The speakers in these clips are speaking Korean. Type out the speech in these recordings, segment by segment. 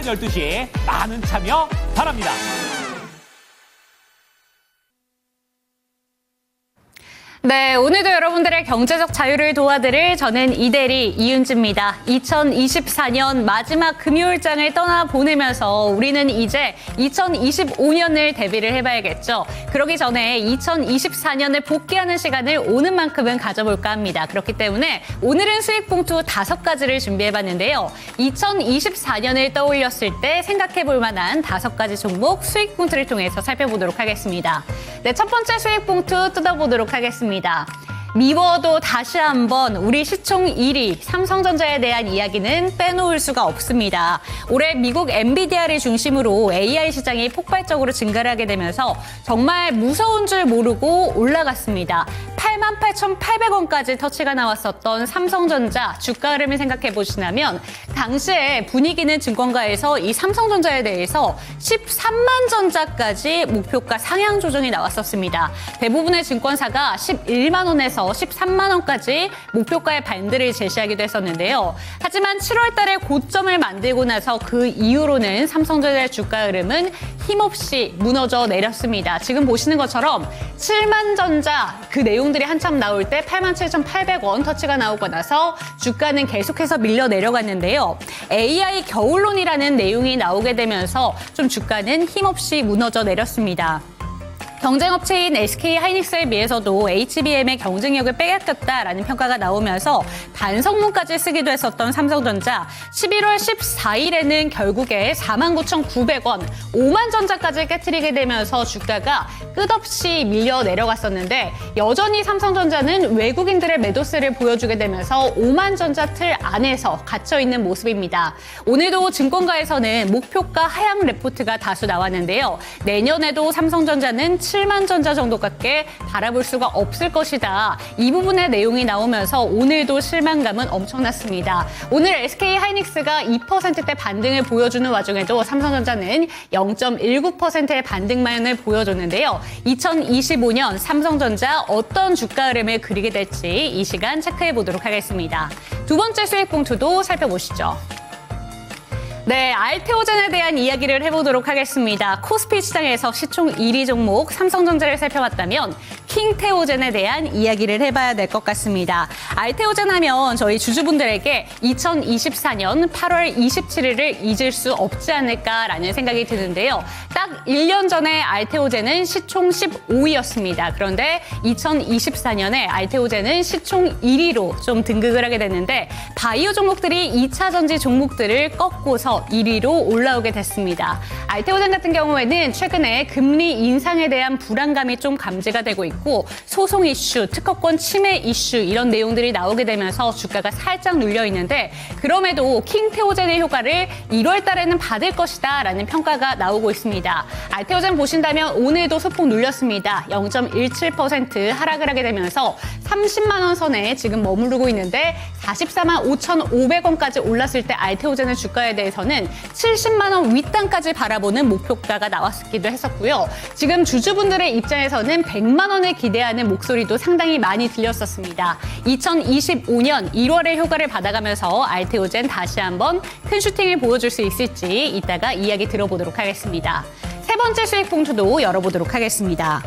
12시 많은 참여 바랍니다. 네, 오늘도 여러분들의 경제적 자유를 도와드릴 저는 이대리 이윤지입니다. 2024년 마지막 금요일장을 떠나보내면서 우리는 이제 2025년을 대비를 해봐야겠죠. 그러기 전에 2024년을 복귀하는 시간을 오는 만큼은 가져볼까 합니다. 그렇기 때문에 오늘은 수익봉투 5가지를 준비해봤는데요. 2024년을 떠올렸을 때 생각해볼 만한 5가지 종목 수익봉투를 통해서 살펴보도록 하겠습니다. 네, 첫 번째 수익봉투 뜯어보도록 하겠습니다. 미워도 다시 한번 우리 시총 1위 삼성전자에 대한 이야기는 빼놓을 수가 없습니다. 올해 미국 엔비디아를 중심으로 AI 시장이 폭발적으로 증가를 하게 되면서 정말 무서운 줄 모르고 올라갔습니다. 88,800원까지 터치가 나왔었던 삼성전자 주가 흐름을 생각해 보시면 당시에 분위기는 증권가에서 이 삼성전자에 대해서 13만 전자까지 목표가 상향 조정이 나왔었습니다. 대부분의 증권사가 11만 원에서 13만 원까지 목표가의 반등을 제시하기도 했었는데요. 하지만 7월 달에 고점을 만들고 나서 그 이후로는 삼성전자의 주가 흐름은 힘없이 무너져 내렸습니다. 지금 보시는 것처럼 7만 전자 그 내용들이 한참 나올 때 87,800원 터치가 나오고 나서 주가는 계속해서 밀려 내려갔는데요. AI 겨울론이라는 내용이 나오게 되면서 좀 주가는 힘없이 무너져 내렸습니다. 경쟁업체인 SK하이닉스에 비해서도 HBM의 경쟁력을 빼앗겼다라는 평가가 나오면서 반성문까지 쓰기도 했었던 삼성전자 11월 14일에는 결국에 49,900원, 5만 전자까지 깨트리게 되면서 주가가 끝없이 밀려 내려갔었는데 여전히 삼성전자는 외국인들의 매도세를 보여주게 되면서 5만 전자 틀 안에서 갇혀있는 모습입니다. 오늘도 증권가에서는 목표가 하향 레포트가 다수 나왔는데요. 내년에도 삼성전자는 7만 전자 정도밖에 바라볼 수가 없을 것이다. 이 부분의 내용이 나오면서 오늘도 실망감은 엄청났습니다. 오늘 SK하이닉스가 2%대 반등을 보여주는 와중에도 삼성전자는 0.19%의 반등만을 보여줬는데요. 2025년 삼성전자 어떤 주가 흐름을 그리게 될지 이 시간 체크해 보도록 하겠습니다. 두 번째 수익 봉투도 살펴보시죠. 네, 알테오젠에 대한 이야기를 해보도록 하겠습니다. 코스피 시장에서 시총 1위 종목 삼성전자를 살펴봤다면 킹테오젠에 대한 이야기를 해봐야 될 것 같습니다. 알테오젠 하면 저희 주주분들에게 2024년 8월 27일을 잊을 수 없지 않을까라는 생각이 드는데요. 딱 1년 전에 알테오젠은 시총 15위였습니다. 그런데 2024년에 알테오젠은 시총 1위로 좀 등극을 하게 됐는데 바이오 종목들이 2차 전지 종목들을 꺾고서 1위로 올라오게 됐습니다. 알테오젠 같은 경우에는 최근에 금리 인상에 대한 불안감이 좀 감지가 되고 있고 소송 이슈, 특허권 침해 이슈 이런 내용들이 나오게 되면서 주가가 살짝 눌려 있는데 그럼에도 킹테오젠의 효과를 1월 달에는 받을 것이다 라는 평가가 나오고 있습니다. 알테오젠 보신다면 오늘도 소폭 눌렸습니다. 0.17% 하락을 하게 되면서 30만 원 선에 지금 머무르고 있는데 44만 5,500원까지 올랐을 때 알테오젠의 주가에 대해서는 70만 원 윗단까지 바라보는 목표가가 나왔기도 했었고요. 지금 주주분들의 입장에서는 100만 원을 기대하는 목소리도 상당히 많이 들렸었습니다. 2025년 1월에 효과를 받아가면서 알테오젠 다시 한번 큰 슈팅을 보여줄 수 있을지 이따가 이야기 들어보도록 하겠습니다. 세 번째 수익 봉투도 열어보도록 하겠습니다.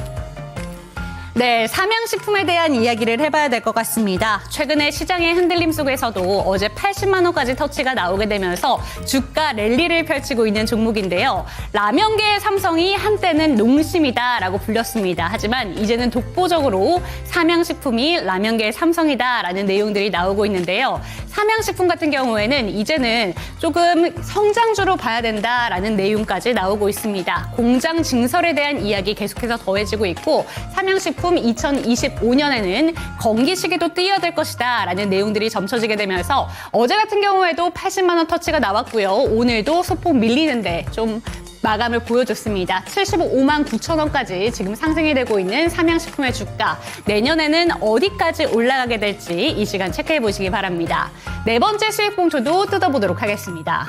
네, 삼양식품에 대한 이야기를 해봐야 될 것 같습니다. 최근에 시장의 흔들림 속에서도 어제 80만 원까지 터치가 나오게 되면서 주가 랠리를 펼치고 있는 종목인데요. 라면계의 삼성이 한때는 농심이다라고 불렸습니다. 하지만 이제는 독보적으로 삼양식품이 라면계의 삼성이다라는 내용들이 나오고 있는데요. 삼양식품 같은 경우에는 이제는 조금 성장주로 봐야 된다라는 내용까지 나오고 있습니다. 공장 증설에 대한 이야기 계속해서 더해지고 있고 삼양식품 2025년에는 건기 시기도 뛰어들 것이다 라는 내용들이 점쳐지게 되면서 어제 같은 경우에도 80만 원 터치가 나왔고요. 오늘도 소폭 밀리는데 좀 마감을 보여줬습니다. 75만 9천 원까지 지금 상승이 되고 있는 삼양식품의 주가. 내년에는 어디까지 올라가게 될지 이 시간 체크해 보시기 바랍니다. 네 번째 수익 봉투도 뜯어보도록 하겠습니다.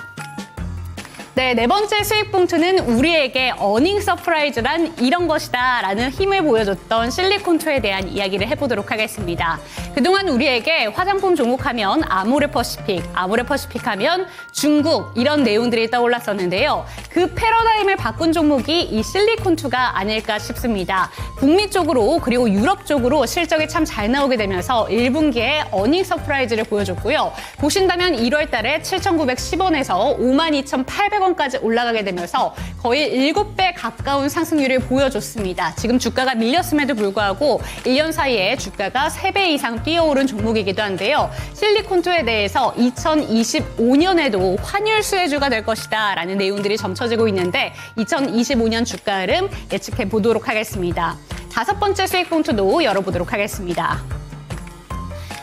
네, 네 번째 수익 봉투는 우리에게 어닝 서프라이즈란 이런 것이다 라는 힘을 보여줬던 실리콘2에 대한 이야기를 해보도록 하겠습니다. 그동안 우리에게 화장품 종목하면 아모레퍼시픽 하면 중국 이런 내용들이 떠올랐었는데요. 그 패러다임을 바꾼 종목이 이 실리콘2가 아닐까 싶습니다. 북미 쪽으로 그리고 유럽 쪽으로 실적이 참 잘 나오게 되면서 1분기에 어닝 서프라이즈를 보여줬고요. 보신다면 1월 달에 7,910원에서 52,800원까지 올라가게 되면서 거의 7배 가까운 상승률을 보여줬습니다. 지금 주가가 밀렸음에도 불구하고 1년 사이에 주가가 3배 이상 뛰어오른 종목이기도 한데요. 실리콘2에 대해서 2025년에도 환율 수혜주가 될 것이다 라는 내용들이 점쳐지고 있는데 2025년 주가 흐름 예측해 보도록 하겠습니다. 다섯 번째 수익 봉투도 열어보도록 하겠습니다.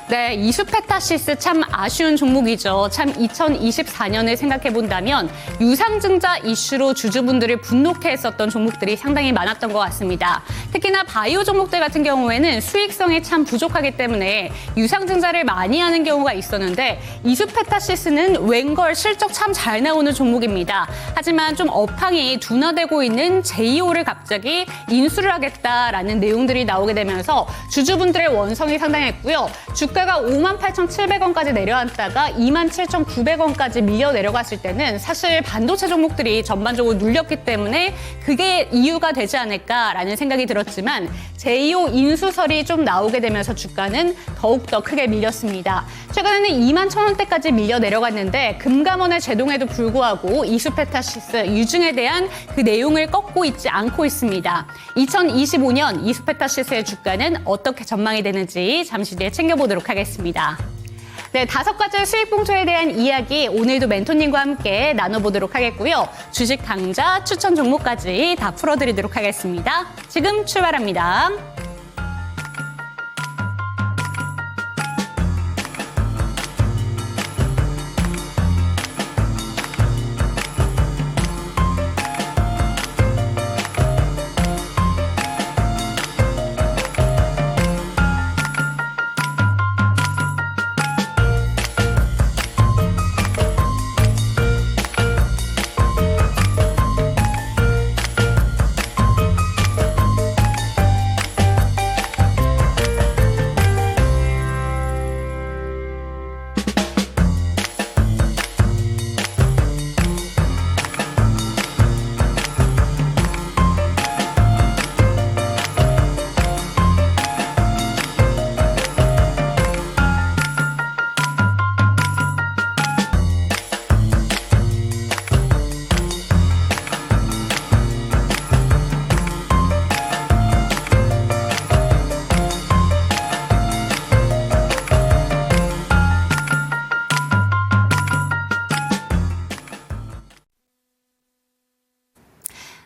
네, 이수페타시스 참 아쉬운 종목이죠. 참 2024년을 생각해 본다면 유상증자 이슈로 주주분들을 분노케 했었던 종목들이 상당히 많았던 것 같습니다. 특히나 바이오 종목들 같은 경우에는 수익성이 참 부족하기 때문에 유상증자를 많이 하는 경우가 있었는데 이수페타시스는 웬걸 실적 참 잘 나오는 종목입니다. 하지만 좀 업황이 둔화되고 있는 제이오를 갑자기 인수를 하겠다라는 내용들이 나오게 되면서 주주분들의 원성이 상당했고요. 주가가 58,700원까지 내려앉다가 27,900원까지 밀려 내려갔을 때는 사실 반도체 종목들이 전반적으로 눌렸기 때문에 그게 이유가 되지 않을까라는 생각이 들었지만 제2호 인수설이 좀 나오게 되면서 주가는 더욱더 크게 밀렸습니다. 최근에는 21,000원대까지 밀려 내려갔는데 금감원의 제동에도 불구하고 이수페타시스 유증에 대한 그 내용을 꺾고 있지 않고 있습니다. 2025년 이수페타시스의 주가는 어떻게 전망이 되는지 잠시 뒤에 챙겨보도록 하겠습니다. 네, 다섯 가지 수익 봉투에 대한 이야기 오늘도 멘토님과 함께 나눠보도록 하겠고요. 주식 강좌 추천 종목까지 다 풀어드리도록 하겠습니다. 지금 출발합니다.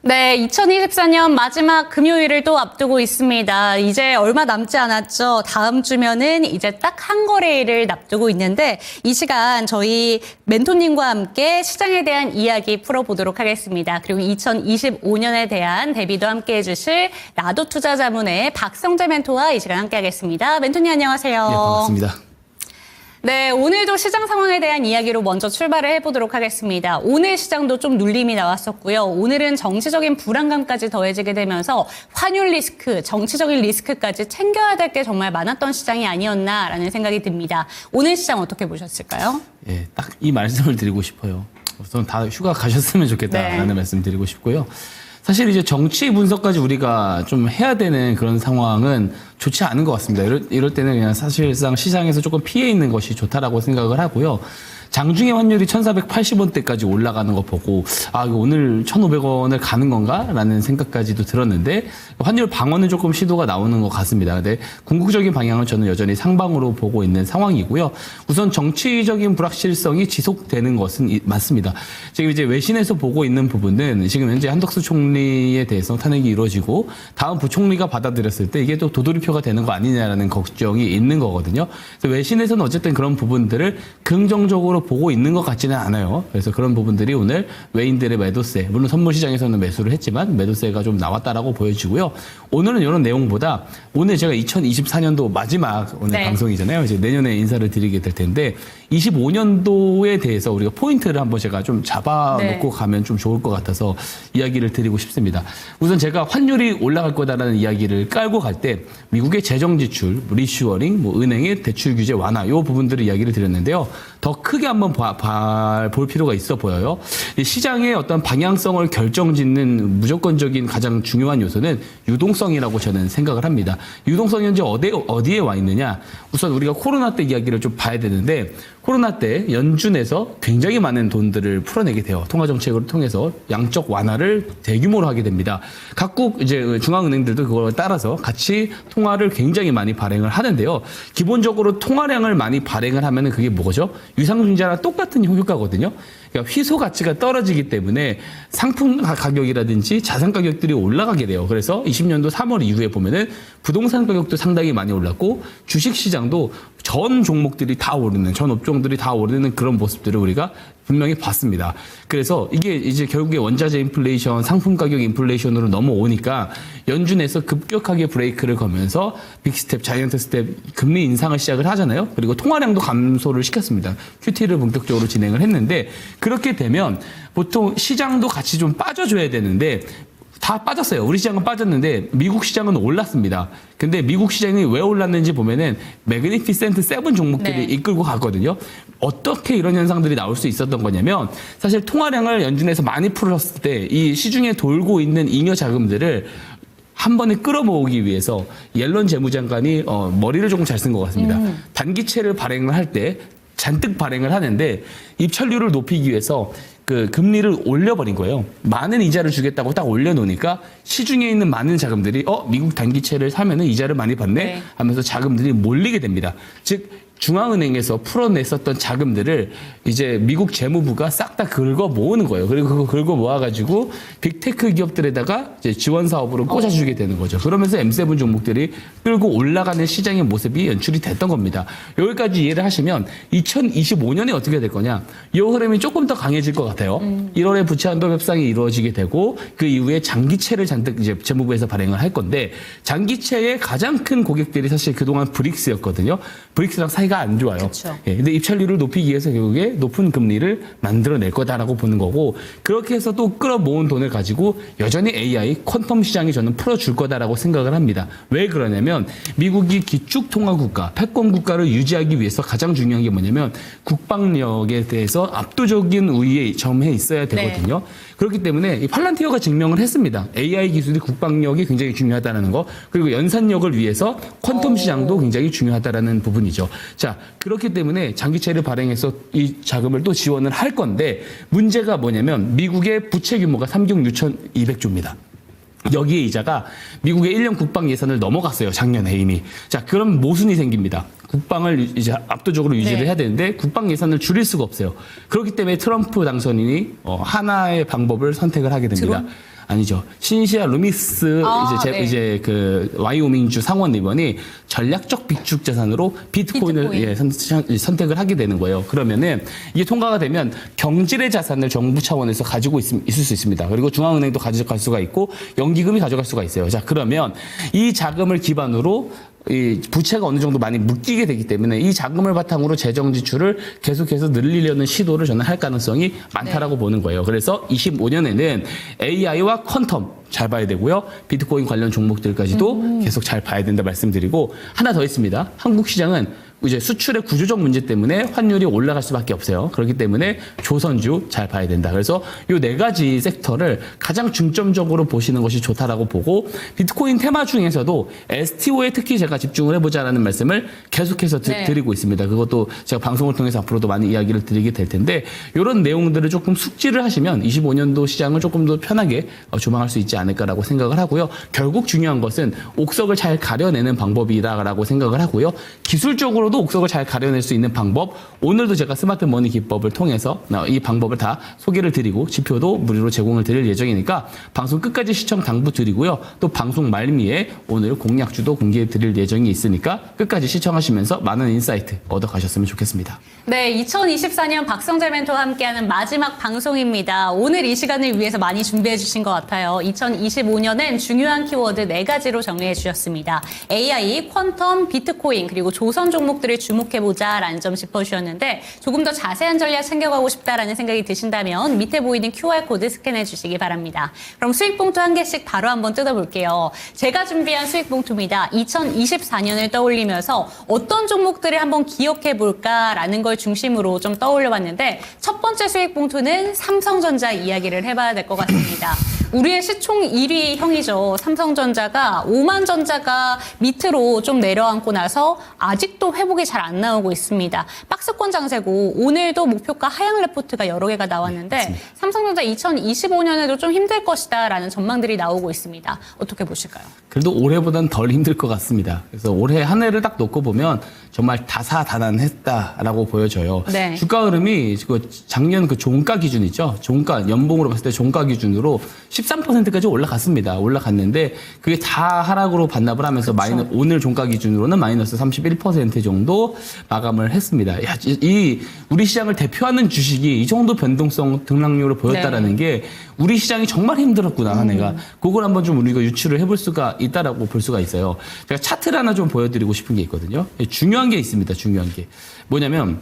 네, 2024년 마지막 금요일을 또 앞두고 있습니다. 이제 얼마 남지 않았죠. 다음 주면은 이제 딱 한 거래일을 앞두고 있는데 이 시간 저희 멘토님과 함께 시장에 대한 이야기 풀어보도록 하겠습니다. 그리고 2025년에 대한 대비도 함께 해주실 나도 투자자문의 박성재 멘토와 이 시간 함께 하겠습니다. 멘토님 안녕하세요. 네, 반갑습니다. 네, 오늘도 시장 상황에 대한 이야기로 먼저 출발을 해보도록 하겠습니다. 오늘 시장도 좀 눌림이 나왔었고요. 오늘은 정치적인 불안감까지 더해지게 되면서 환율 리스크, 정치적인 리스크까지 챙겨야 될 게 정말 많았던 시장이 아니었나라는 생각이 듭니다. 오늘 시장 어떻게 보셨을까요? 예, 딱 이 말씀을 드리고 싶어요. 우선 다 휴가 가셨으면 좋겠다라는 네. 말씀 드리고 싶고요. 사실 이제 정치 분석까지 우리가 좀 해야 되는 그런 상황은 좋지 않은 것 같습니다. 이럴 때는 그냥 사실상 시장에서 조금 피해 있는 것이 좋다라고 생각을 하고요. 장중에 환율이 1,480원대까지 올라가는 거 보고 아 이거 오늘 1,500원을 가는 건가라는 생각까지도 들었는데 환율 방어는 조금 시도가 나오는 것 같습니다. 근데 궁극적인 방향은 저는 여전히 상방으로 보고 있는 상황이고요. 우선 정치적인 불확실성이 지속되는 것은 맞습니다. 지금 이제 외신에서 보고 있는 부분은 지금 현재 한덕수 총리에 대해서 탄핵이 이루어지고 다음 부총리가 받아들였을 때 이게 또 도돌이표가 되는 거 아니냐라는 걱정이 있는 거거든요. 그래서 외신에서는 어쨌든 그런 부분들을 긍정적으로 보고 있는 것 같지는 않아요. 그래서 그런 부분들이 오늘 외인들의 매도세, 물론 선물 시장에서는 매수를 했지만 매도세가 좀 나왔다라고 보여지고요. 오늘은 이런 내용보다 오늘 제가 2024년도 마지막 오늘 네. 방송이잖아요. 이제 내년에 인사를 드리게 될 텐데 25년도에 대해서 우리가 포인트를 한번 제가 좀 잡아놓고 네. 가면 좀 좋을 것 같아서 이야기를 드리고 싶습니다. 우선 제가 환율이 올라갈 거다라는 이야기를 깔고 갈 때 미국의 재정 지출, 리슈어링, 은행의 대출 규제 완화 이 부분들을 이야기를 드렸는데요. 더 크게 한번 볼 필요가 있어 보여요. 이 시장의 어떤 방향성을 결정짓는 무조건적인 가장 중요한 요소는 유동성이라고 저는 생각을 합니다. 유동성이 현재 어디에 와 있느냐? 우선 우리가 코로나 때 이야기를 좀 봐야 되는데 코로나 때 연준에서 굉장히 많은 돈들을 풀어내게 돼요. 통화 정책을 통해서 양적 완화를 대규모로 하게 됩니다. 각국 이제 중앙은행들도 그걸 따라서 같이 통화를 굉장히 많이 발행을 하는데요. 기본적으로 통화량을 많이 발행을 하면은 그게 뭐죠? 유상증자랑 똑같은 효과거든요. 그러니까 희소 가치가 떨어지기 때문에 상품 가격이라든지 자산 가격들이 올라가게 돼요. 그래서 20년도 3월 이후에 보면은 부동산 가격도 상당히 많이 올랐고 주식 시장도 전 종목들이 다 오르는, 전 업종들이 다 오르는 그런 모습들을 우리가 분명히 봤습니다. 그래서 이게 이제 결국에 원자재 인플레이션, 상품 가격 인플레이션으로 넘어오니까 연준에서 급격하게 브레이크를 거면서 빅스텝, 자이언트 스텝 금리 인상을 시작을 하잖아요. 그리고 통화량도 감소를 시켰습니다. QT를 본격적으로 진행을 했는데 그렇게 되면 보통 시장도 같이 좀 빠져줘야 되는데 다 빠졌어요. 우리 시장은 빠졌는데 미국 시장은 올랐습니다. 근데 미국 시장이 왜 올랐는지 보면은 매그니피센트 7 종목들이 네. 이끌고 갔거든요. 어떻게 이런 현상들이 나올 수 있었던 거냐면 사실 통화량을 연준에서 많이 풀었을 때 이 시중에 돌고 있는 잉여 자금들을 한 번에 끌어모으기 위해서 옐런 재무장관이 머리를 조금 잘 쓴 것 같습니다. 단기채를 발행을 할 때 잔뜩 발행을 하는데 입찰률을 높이기 위해서 그 금리를 올려버린 거예요. 많은 이자를 주겠다고 딱 올려놓으니까 시중에 있는 많은 자금들이 미국 단기채를 사면은 이자를 많이 받네 네. 하면서 자금들이 몰리게 됩니다. 즉 중앙은행에서 풀어냈었던 자금들을 이제 미국 재무부가 싹 다 긁어 모으는 거예요. 그리고 그거 긁어 모아가지고 빅테크 기업들에다가 이제 지원 사업으로 꽂아주게 되는 거죠. 그러면서 M7 종목들이 끌고 올라가는 시장의 모습이 연출이 됐던 겁니다. 여기까지 이해를 하시면 2025년에 어떻게 될 거냐? 이 흐름이 조금 더 강해질 것 같아요. 1월에 부채 한도 협상이 이루어지게 되고 그 이후에 장기채를 잔뜩 이제 재무부에서 발행을 할 건데 장기채의 가장 큰 고객들이 사실 그동안 브릭스였거든요. 브릭스랑 사이가 안 좋아요. 그쵸. 예, 근데 입찰률을 높이기 위해서 결국에 높은 금리를 만들어낼 거다라고 보는 거고 그렇게 해서 또 끌어모은 돈을 가지고 여전히 AI 퀀텀 시장이 저는 풀어줄 거다라고 생각을 합니다. 왜 그러냐면 미국이 기축 통화 국가, 패권 국가를 유지하기 위해서 가장 중요한 게 뭐냐면 국방력에 대해서 압도적인 우위에 점해 있어야 되거든요. 네. 그렇기 때문에 이 팔란티어가 증명을 했습니다. AI 기술이 국방력이 굉장히 중요하다는 거 그리고 연산력을 위해서 퀀텀 시장도 굉장히 중요하다라는 부분이죠. 자, 그렇기 때문에 장기채를 발행해서 이 자금을 또 지원을 할 건데 문제가 뭐냐면 미국의 부채 규모가 3조 6,200조입니다. 여기에 이자가 미국의 1년 국방 예산을 넘어갔어요. 작년에 이미. 자, 그럼 모순이 생깁니다. 국방을 이제 압도적으로 유지를 네. 해야 되는데 국방 예산을 줄일 수가 없어요. 그렇기 때문에 트럼프 당선인이 하나의 방법을 선택을 하게 됩니다. 아니죠. 신시아 루미스 네. 이제 그 와이오밍주 상원 의원이 전략적 비축 자산으로 비트코인을 비트코인. 선택을 하게 되는 거예요. 그러면은 이게 통과가 되면 경질의 자산을 정부 차원에서 가지고 있을 수 있습니다. 그리고 중앙은행도 가져갈 수가 있고 연기금이 가져갈 수가 있어요. 자, 그러면 이 자금을 기반으로 이 부채가 어느 정도 많이 묶이게 되기 때문에 이 자금을 바탕으로 재정 지출을 계속해서 늘리려는 시도를 저는 할 가능성이 많다라고 보는 거예요. 그래서 25년에는 AI와 퀀텀 잘 봐야 되고요. 비트코인 관련 종목들까지도 계속 잘 봐야 된다 말씀드리고 하나 더 있습니다. 한국 시장은 이제 수출의 구조적 문제 때문에 환율이 올라갈 수밖에 없어요. 그렇기 때문에 조선주 잘 봐야 된다. 그래서 이 네 가지 섹터를 가장 중점적으로 보시는 것이 좋다라고 보고 비트코인 테마 중에서도 STO에 특히 제가 집중을 해보자라는 말씀을 계속해서 드리고 있습니다. 그것도 제가 방송을 통해서 앞으로도 많이 이야기를 드리게 될 텐데 이런 내용들을 조금 숙지를 하시면 25년도 시장을 조금 더 편하게 조망할 수 있지 않을까라고 생각을 하고요. 결국 중요한 것은 옥석을 잘 가려내는 방법이다라고 생각을 하고요. 기술적으로도 옥석을 잘 가려낼 수 있는 방법 오늘도 제가 스마트 머니 기법을 통해서 이 방법을 다 소개를 드리고 지표도 무료로 제공을 드릴 예정이니까 방송 끝까지 시청 당부드리고요. 또 방송 말미에 오늘 공략주도 공개해 드릴 예정이 있으니까 끝까지 시청하시면서 많은 인사이트 얻어가셨으면 좋겠습니다. 네, 2024년 박성재 멘토와 함께하는 마지막 방송입니다. 오늘 이 시간을 위해서 많이 준비해 주신 것 같아요. 2025년엔 중요한 키워드 4가지로 정리해 주셨습니다. AI, 퀀텀, 비트코인, 그리고 조선 종목 종목들을 주목해보자라는 점 짚어주셨는데 조금 더 자세한 전략 챙겨가고 싶다라는 생각이 드신다면 밑에 보이는 QR코드 스캔해 주시기 바랍니다. 그럼 수익봉투 한 개씩 바로 한번 뜯어볼게요. 제가 준비한 수익봉투입니다. 2024년을 떠올리면서 어떤 종목들을 한번 기억해볼까라는 걸 중심으로 좀 떠올려봤는데 첫 번째 수익봉투는 삼성전자 이야기를 해봐야 될 것 같습니다. 우리의 시총 1위 형이죠. 삼성전자가 오만전자가 밑으로 좀 내려앉고 나서 아직도 회복이 잘 안 나오고 있습니다. 박스권 장세고 오늘도 목표가 하향 레포트가 여러 개가 나왔는데 삼성전자 2025년에도 좀 힘들 것이다라는 전망들이 나오고 있습니다. 어떻게 보실까요? 그래도 올해보단 덜 힘들 것 같습니다. 그래서 올해 한 해를 딱 놓고 보면 정말 다사다난했다라고 보여져요. 네. 주가 흐름이 작년 그 종가 기준 있죠. 종가 연봉으로 봤을 때 종가 기준으로 13%까지 올라갔습니다. 올라갔는데 그게 다 하락으로 반납을 하면서 오늘 종가 기준으로는 마이너스 31% 정도 마감을 했습니다. 야, 우리 시장을 대표하는 주식이 이 정도 변동성 등락률을 보였다라는 게 우리 시장이 정말 힘들었구나 한 해가. 그걸 한번 좀 우리가 유추를 해볼 수가 있다라고 볼 수가 있어요. 제가 차트를 하나 좀 보여드리고 싶은 게 있거든요. 중요한 게 있습니다. 중요한 게 뭐냐면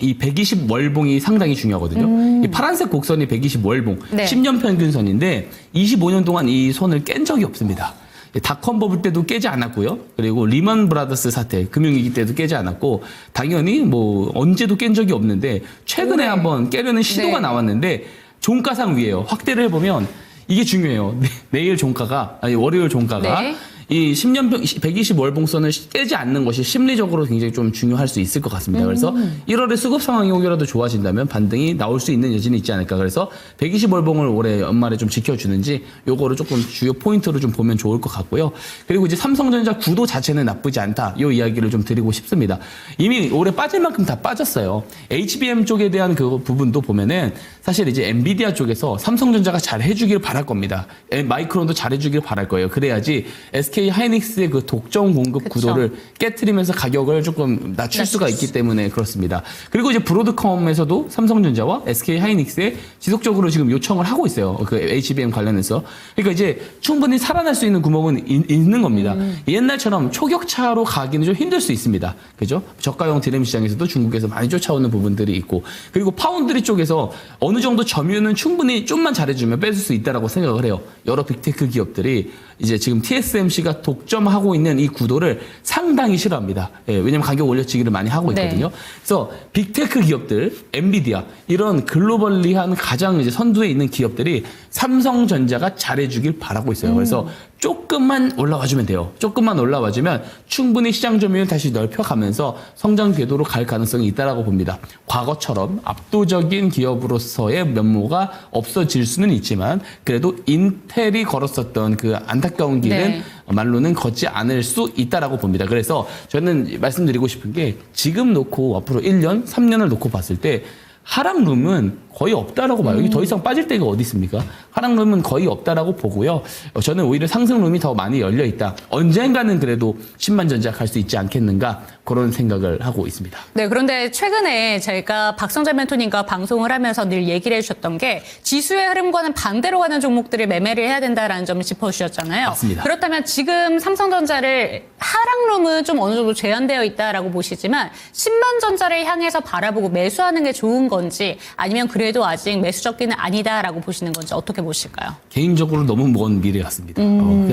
이 120월봉이 상당히 중요하거든요. 이 파란색 곡선이 120월봉, 네. 10년 평균선인데 25년 동안 이 선을 깬 적이 없습니다. 닷컴 버블 때도 깨지 않았고요. 그리고 리먼 브라더스 사태, 금융위기 때도 깨지 않았고 당연히 뭐 언제도 깬 적이 없는데 최근에 한번 깨려는 시도가 나왔는데 종가상 위에요. 확대를 해보면 이게 중요해요. 내일 종가가, 아니 월요일 종가가 이 10년 120월봉선을 깨지 않는 것이 심리적으로 굉장히 좀 중요할 수 있을 것 같습니다. 그래서 1월에 수급 상황이 혹여라도 좋아진다면 반등이 나올 수 있는 여지는 있지 않을까. 그래서 120월봉을 올해 연말에 좀 지켜주는지 요거를 조금 주요 포인트로 좀 보면 좋을 것 같고요. 그리고 이제 삼성전자 구도 자체는 나쁘지 않다. 요 이야기를 좀 드리고 싶습니다. 이미 올해 빠질 만큼 다 빠졌어요. HBM 쪽에 대한 그 부분도 보면은 사실 이제 엔비디아 쪽에서 삼성전자가 잘 해주길 바랄 겁니다. 마이크론도 잘 해주길 바랄 거예요. 그래야지 SK 하이닉스의 그 독점 공급 구도를 깨트리면서 가격을 조금 낮출 수가 있기 때문에 그렇습니다. 그리고 이제 브로드컴에서도 삼성전자와 SK 하이닉스에 지속적으로 지금 요청을 하고 있어요. 그 HBM 관련해서. 그러니까 이제 충분히 살아날 수 있는 구멍은 있는 겁니다. 옛날처럼 초격차로 가기는 좀 힘들 수 있습니다. 그죠? 저가형 드램 시장에서도 중국에서 많이 쫓아오는 부분들이 있고. 그리고 파운드리 쪽에서 어느 정도 점유는 충분히 좀만 잘해주면 뺏을 수 있다라고 생각을 해요. 여러 빅테크 기업들이 이제 지금 TSMC가 독점하고 있는 이 구도를 상당히 싫어합니다. 예, 왜냐면 가격 올려치기를 많이 하고 있거든요. 그래서 빅테크 기업들, 엔비디아 이런 글로벌리한 가장 이제 선두에 있는 기업들이 삼성전자가 잘해주길 바라고 있어요. 그래서 조금만 올라와주면 돼요. 조금만 올라와주면 충분히 시장 점유율 다시 넓혀가면서 성장 궤도로 갈 가능성이 있다라고 봅니다. 과거처럼 압도적인 기업으로서의 면모가 없어질 수는 있지만 그래도 인텔이 걸었었던 그 안타까운 길은 말로는 걷지 않을 수 있다라고 봅니다. 그래서 저는 말씀드리고 싶은 게 지금 놓고 앞으로 1년, 3년을 놓고 봤을 때 하락룸은 거의 없다라고 봐요. 여기 더 이상 빠질 데가 어디 있습니까? 하락룸은 거의 없다라고 보고요. 저는 오히려 상승룸이 더 많이 열려 있다. 언젠가는 그래도 10만 전자 갈 수 있지 않겠는가 그런 생각을 하고 있습니다. 네, 그런데 최근에 제가 박성재 멘토님과 방송을 하면서 늘 얘기를 해주셨던 게 지수의 흐름과는 반대로 가는 종목들을 매매를 해야 된다라는 점을 짚어주셨잖아요. 맞습니다. 그렇다면 지금 삼성전자를 하락룸은 좀 어느 정도 제한되어 있다라고 보시지만 10만 전자를 향해서 바라보고 매수하는 게 좋은 건지 아니면 그래도 아직 매수 적기는 아니다라고 보시는 건지 어떻게 보실까요? 개인적으로 너무 먼 미래 같습니다.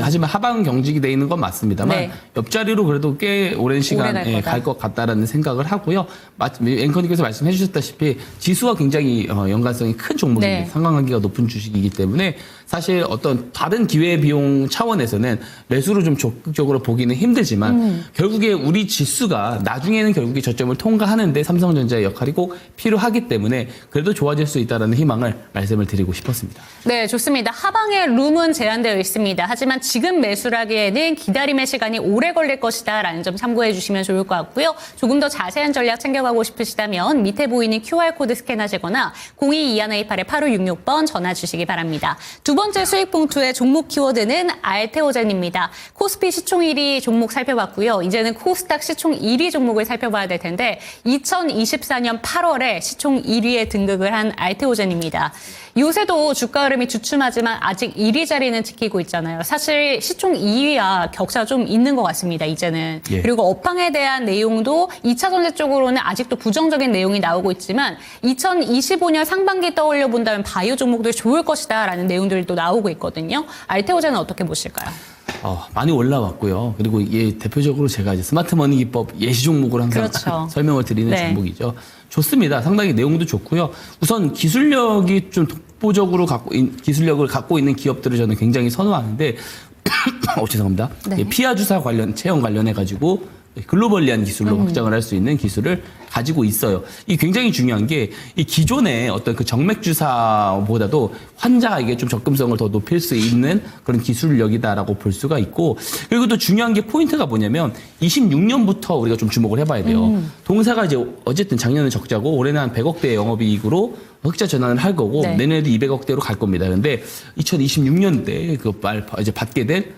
하지만 하방 경직이 돼 있는 건 맞습니다만 옆자리로 그래도 꽤 오랜 시간 갈 것 같다라는 생각을 하고요. 앵커님께서 말씀해 주셨다시피 지수와 굉장히 연관성이 큰 종목입니다. 상관관계가 높은 주식이기 때문에 사실 어떤 다른 기회비용 차원에서는 매수를 좀 적극적으로 보기는 힘들지만 결국에 우리 지수가 나중에는 결국에 저점을 통과하는데 삼성전자의 역할이 꼭 필요하기 때문에 그래도 좋아질 수 있다는 희망을 말씀을 드리고 싶었습니다. 네, 좋습니다. 하방의 룸은 제한되어 있습니다. 하지만 지금 매수하기에는 기다림의 시간이 오래 걸릴 것이다 라는 점 참고해 주시면 좋을 것 같고요. 조금 더 자세한 전략 챙겨가고 싶으시다면 밑에 보이는 QR코드 스캔하시거나 022128-8566번 전화 주시기 바랍니다. 두 번째 수익 봉투의 종목 키워드는 알테오젠입니다. 코스피 시총 1위 종목 살펴봤고요. 이제는 코스닥 시총 1위 종목을 살펴봐야 될 텐데 2024년 8월에 시총 1위에 등극을 한 알테오젠입니다. 요새도 주가 흐름이 주춤하지만 아직 1위 자리는 지키고 있잖아요. 사실 시총 2위와 격차 좀 있는 것 같습니다, 이제는. 예. 그리고 업황에 대한 내용도 2차 전지 쪽으로는 아직도 부정적인 내용이 나오고 있지만 2025년 상반기 떠올려 본다면 바이오 종목들 좋을 것이다라는 내용들도 나오고 있거든요. 알테오제는 어떻게 보실까요? 많이 올라왔고요. 그리고 이게 대표적으로 제가 이제 스마트 머니 기법 예시 종목으로 항상 그렇죠. 설명을 드리는 네. 종목이죠. 좋습니다. 상당히 내용도 좋고요. 우선 기술력이 좀 독보적으로 기술력을 갖고 있는 기업들을 저는 굉장히 선호하는데, 죄송합니다. 네. 예, 피하 주사 관련 체험 관련해 가지고 글로벌리한 기술로 확장을 할 수 있는 기술을 가지고 있어요. 이 굉장히 중요한 게 이 기존의 어떤 그 정맥 주사보다도 환자에게 좀 접근성을 더 높일 수 있는 그런 기술력이다라고 볼 수가 있고, 그리고 또 중요한 게 포인트가 뭐냐면 26년부터 우리가 좀 주목을 해봐야 돼요. 동사가 이제 어쨌든 작년은 적자고 올해는 한 100억대 영업이익으로 흑자 전환을 할 거고, 네. 내년에도 200억대로 갈 겁니다. 근데 2026년대 이제 받게 될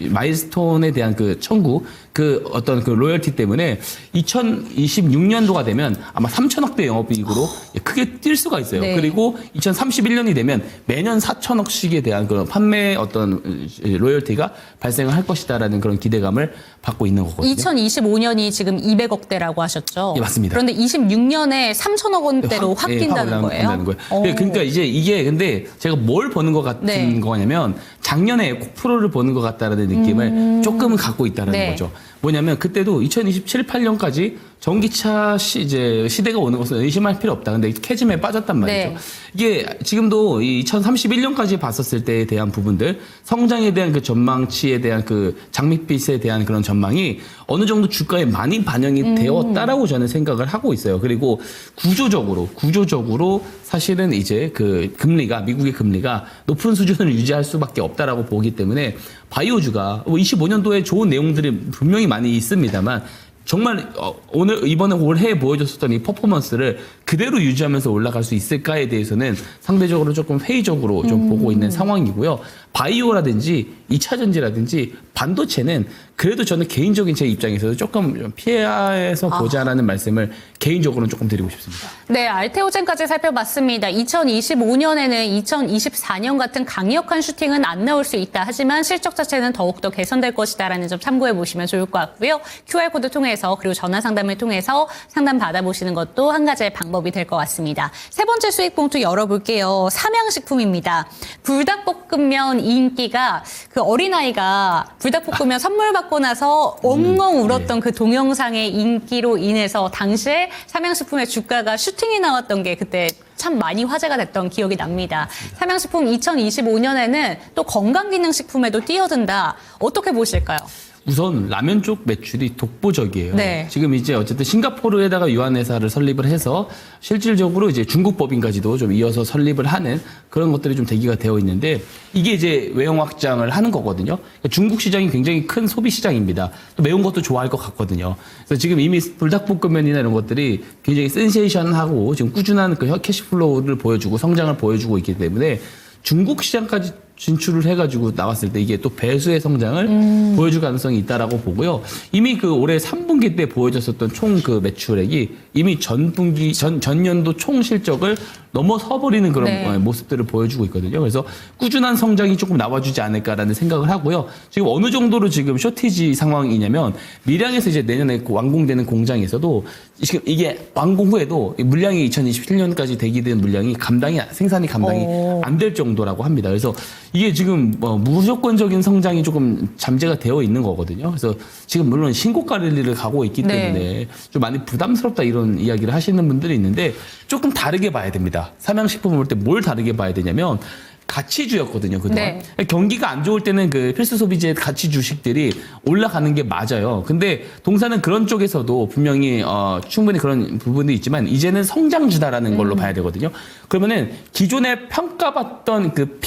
마일스톤에 대한 그 청구, 그 어떤 그 로열티 때문에 2026년도가 되면 아마 3천억대 영업이익으로 크게 뛸 수가 있어요. 네. 그리고 2031년이 되면 매년 4천억씩에 대한 그런 판매 어떤 로열티가 발생을 할 것이다라는 그런 기대감을 받고 있는 거거든요. 2025년이 지금 200억대라고 하셨죠? 예, 맞습니다. 그런데 26년에 3천억 원대로 확 뛴다는 거예요? 확 뛴다는 거예요. 그러니까 이제 이게 근데 제가 뭘 보는 것 같은 네. 거냐면 작년에 에코프로를 보는 것 같다라는 느낌을 조금은 갖고 있다는 네. 거죠. 뭐냐면 그때도 2027, 8년까지 전기차 시대가 오는 것은 의심할 필요 없다. 근데 캐즘에 빠졌단 말이죠. 네. 이게 지금도 이 2031년까지 봤었을 때에 대한 부분들, 성장에 대한 그 전망치에 대한 그 장밋빛에 대한 그런 전망이 어느 정도 주가에 많이 반영이 되었다라고 저는 생각을 하고 있어요. 그리고 구조적으로 사실은 이제 그 미국의 금리가 높은 수준을 유지할 수밖에 없다라고 보기 때문에 바이오주가 25년도에 좋은 내용들이 분명히 많이 있습니다만, 정말 이번에 올해 보여줬었던 이 퍼포먼스를 그대로 유지하면서 올라갈 수 있을까에 대해서는 상대적으로 조금 회의적으로 좀 보고 있는 상황이고요. 바이오라든지 2차 전지라든지 반도체는 그래도 저는 개인적인 제 입장에서도 조금 피해서 보자라는 말씀을 개인적으로는 조금 드리고 싶습니다. 네, 알테오젠까지 살펴봤습니다. 2025년에는 2024년 같은 강력한 슈팅은 안 나올 수 있다. 하지만 실적 자체는 더욱더 개선될 것이다라는 점 참고해 보시면 좋을 것 같고요. QR코드 통해서 그리고 전화 상담을 통해서 상담 받아보시는 것도 한 가지의 방법이 될 것 같습니다. 세 번째 수익 봉투 열어볼게요. 삼양식품입니다. 불닭볶음면 인기가 그 어린아이가 불닭볶음면 선물 받고 나서 엉엉 울었던 그 동영상의 인기로 인해서 당시에 삼양식품의 주가가 슈팅이 나왔던 게 그때 참 많이 화제가 됐던 기억이 납니다. 삼양식품 2025년에는 또 건강기능식품에도 뛰어든다. 어떻게 보실까요? 우선 라면 쪽 매출이 독보적이에요. 네. 지금 이제 어쨌든 싱가포르에다가 유한회사를 설립을 해서 실질적으로 이제 중국 법인까지도 좀 이어서 설립을 하는 그런 것들이 좀 대기가 되어 있는데, 이게 이제 외형 확장을 하는 거거든요. 그러니까 중국 시장이 굉장히 큰 소비 시장입니다. 또 매운 것도 좋아할 것 같거든요. 그래서 지금 이미 불닭볶음면이나 이런 것들이 굉장히 센세이션하고 지금 꾸준한 그 캐시플로우를 보여주고 성장을 보여주고 있기 때문에 중국 시장까지 진출을 해가지고 나왔을 때 이게 또 배수의 성장을 보여줄 가능성이 있다라고 보고요. 이미 그 올해 3분기 때 보여줬었던 총 그 매출액이 이미 전년도 총 실적을 넘어서 버리는 그런 네. 모습들을 보여주고 있거든요. 그래서 꾸준한 성장이 조금 나와주지 않을까라는 생각을 하고요. 지금 어느 정도로 지금 쇼티지 상황이냐면, 밀양에서 이제 내년에 완공되는 공장에서도 지금 이게 완공 후에도 물량이 2027년까지 대기된 물량이 생산이 감당이 안 될 정도라고 합니다. 그래서 이게 지금 무조건적인 성장이 조금 잠재가 되어 있는 거거든요. 그래서 지금 물론 신고가를 가고 있기 때문에 네. 좀 많이 부담스럽다 이런 이야기를 하시는 분들이 있는데, 조금 다르게 봐야 됩니다. 삼양식품을 볼 때 뭘 다르게 봐야 되냐면, 가치주였거든요, 그동안. 네. 경기가 안 좋을 때는 그 필수 소비재의 가치 주식들이 올라가는 게 맞아요. 근데 동사는 그런 쪽에서도 분명히 충분히 그런 부분이 있지만, 이제는 성장주다라는 걸로 봐야 되거든요. 그러면은 기존에 평가받던 그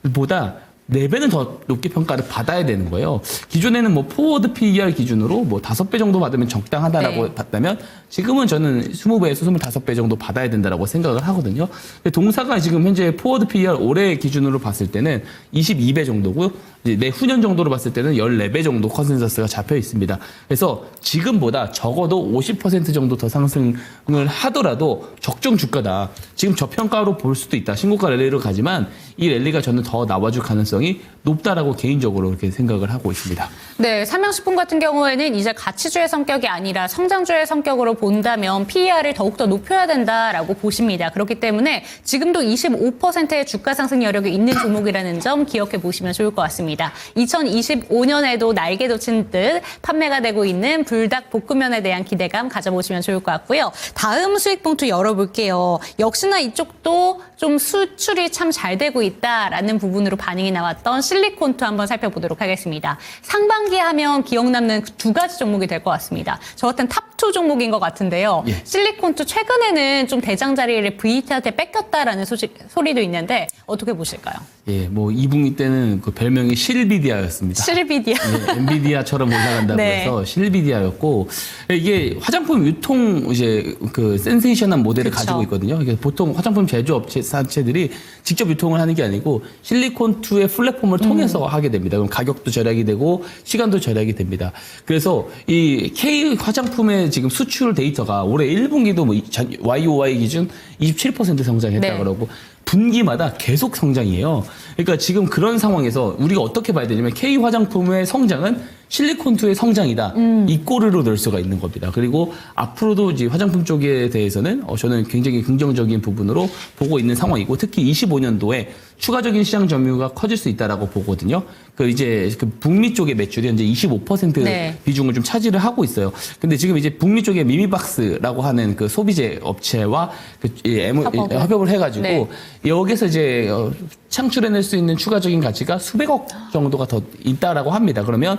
PER보다 4배는 더 높게 평가를 받아야 되는 거예요. 기존에는 뭐 포워드 PER 기준으로 뭐 5배 정도 받으면 적당하다라고 네. 봤다면 지금은 저는 20배에서 25배 정도 받아야 된다라고 생각을 하거든요. 근데 동사가 지금 현재 포워드 PER 올해 기준으로 봤을 때는 22배 정도고요. 이제 내후년 정도로 봤을 때는 14배 정도 컨센서스가 잡혀 있습니다. 그래서 지금보다 적어도 50% 정도 더 상승을 하더라도 적정 주가다. 지금 저평가로 볼 수도 있다. 신고가 랠리로 가지만 이 랠리가 저는 더 나와줄 가능성이 높다라고 개인적으로 그렇게 생각을 하고 있습니다. 네, 삼양식품 같은 경우에는 이제 가치주의 성격이 아니라 성장주의 성격으로 본다면 PER을 더욱더 높여야 된다라고 보십니다. 그렇기 때문에 지금도 25%의 주가 상승 여력이 있는 종목이라는 점 기억해 보시면 좋을 것 같습니다. 2025년에도 날개 돋친 듯 판매가 되고 있는 불닭 볶음면에 대한 기대감 가져보시면 좋을 것 같고요. 다음 수익 봉투 열어볼게요. 역시나 이쪽도 좀 수출이 참 잘 되고 있다라는 부분으로 반응이 나왔던 실리콘투 한번 살펴보도록 하겠습니다. 상반기 하면 기억 남는 두 가지 종목이 될 것 같습니다. 저 같은 탑2 종목인 것 같은데요. 예. 실리콘투 최근에는 좀 대장 자리를 VT한테 뺏겼다라는 소리도 있는데 어떻게 보실까요? 예, 뭐 2분기 때는 그 별명이 실비디아였습니다. 실비디아. 예, 엔비디아처럼 올라간다고 네. 해서 실비디아였고 이게 화장품 유통 이제 그 센세이션한 모델을 그쵸. 가지고 있거든요. 이게 보통 화장품 제조업체 사체들이 직접 유통을 하는 게 아니고 실리콘2의 플랫폼을 통해서 하게 됩니다. 그럼 가격도 절약이 되고 시간도 절약이 됩니다. 그래서 이 K 화장품의 지금 수출 데이터가 올해 1분기도 뭐 YOY 기준 27% 성장했다 네. 그러고 분기마다 계속 성장이에요. 그러니까 지금 그런 상황에서 우리가 어떻게 봐야 되냐면 K 화장품의 성장은 실리콘2의 성장이다. 이 꼬리로 넣을 수가 있는 겁니다. 그리고 앞으로도 이제 화장품 쪽에 대해서는 저는 굉장히 긍정적인 부분으로 보고 있는 상황이고 특히 25년도에 추가적인 시장 점유가 커질 수 있다라고 보거든요. 그 이제 그 북미 쪽의 매출이 현재 25% 네. 비중을 좀 차지를 하고 있어요. 근데 지금 이제 북미 쪽에 미미박스라고 하는 그 소비재 업체와 협업을 해가지고 네. 여기서 이제 창출해낼 수 있는 추가적인 가치가 수백억 정도가 더 있다라고 합니다. 그러면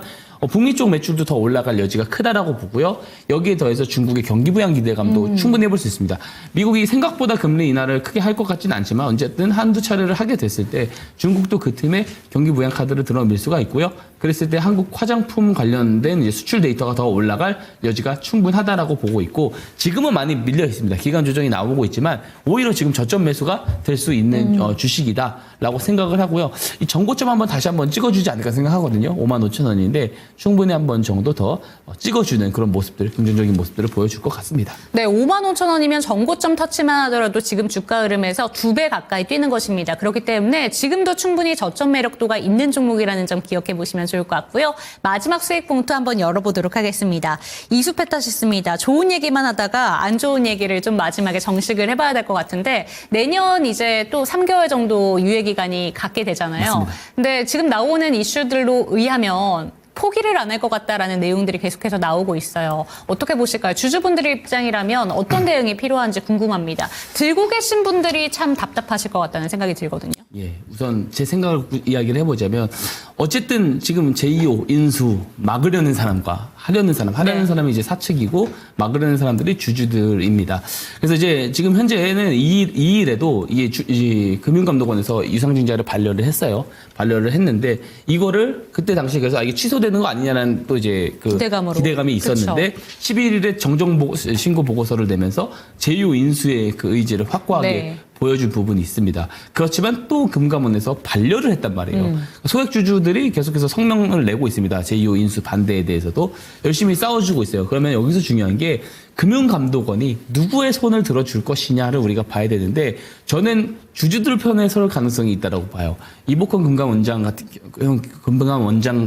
북미 쪽 매출도 더 올라갈 여지가 크다라고 보고요. 여기에 더해서 중국의 경기 부양 기대감도 충분히 해볼 수 있습니다. 미국이 생각보다 금리 인하를 크게 할 것 같지는 않지만 어쨌든 한두 차례를 하게 됐을 때 중국도 그 틈에 경기 부양 카드를 들어밀 수가 있고요. 그랬을 때 한국 화장품 관련된 이제 수출 데이터가 더 올라갈 여지가 충분하다라고 보고 있고 지금은 많이 밀려 있습니다. 기간 조정이 나오고 있지만 오히려 지금 저점 매수가 될 수 있는 주식이다라고 생각을 하고요. 이 정고점 한번 다시 한번 찍어주지 않을까 생각하거든요. 55,000원인데 충분히 한 번 정도 더 찍어주는 그런 모습들, 긍정적인 모습들을 보여줄 것 같습니다. 네, 55,000원이면 전고점 터치만 하더라도 지금 주가 흐름에서 2배 가까이 뛰는 것입니다. 그렇기 때문에 지금도 충분히 저점 매력도가 있는 종목이라는 점 기억해 보시면 좋을 것 같고요. 마지막 수익 봉투 한번 열어보도록 하겠습니다. 이수페타시스입니다. 좋은 얘기만 하다가 안 좋은 얘기를 좀 마지막에 정식을 해봐야 될 것 같은데 내년 이제 또 3개월 정도 유예기간이 갖게 되잖아요. 맞습니다. 근데 지금 나오는 이슈들로 의하면 포기를 안 할 것 같다라는 내용들이 계속해서 나오고 있어요. 어떻게 보실까요? 주주분들의 입장이라면 어떤 대응이 필요한지 궁금합니다. 들고 계신 분들이 참 답답하실 것 같다는 생각이 들거든요. 예, 우선 제 생각을 이야기를 해보자면 어쨌든 지금 제2호 인수 막으려는 사람과 하려는 사람이 이제 사측이고 막으려는 사람들이 주주들입니다. 그래서 이제 지금 현재는 이 일에도 이게 금융감독원에서 유상증자를 반려를 했어요. 반려를 했는데 이거를 그때 당시에 그래서 이게 취소되는 거 아니냐는 또 이제 그 기대감이 있었는데 그쵸. 11일에 정정 신고 보고서를 내면서 제2호 인수의 그 의지를 확고하게 네. 보여준 부분이 있습니다. 그렇지만 또 금감원에서 반려를 했단 말이에요. 소액주주들이 계속해서 성명을 내고 있습니다. 제2호 인수 반대에 대해서도 열심히 싸워주고 있어요. 그러면 여기서 중요한 게 금융감독원이 누구의 손을 들어줄 것이냐를 우리가 봐야 되는데 저는 주주들 편에 설 가능성이 있다고 봐요. 이복헌 금감원장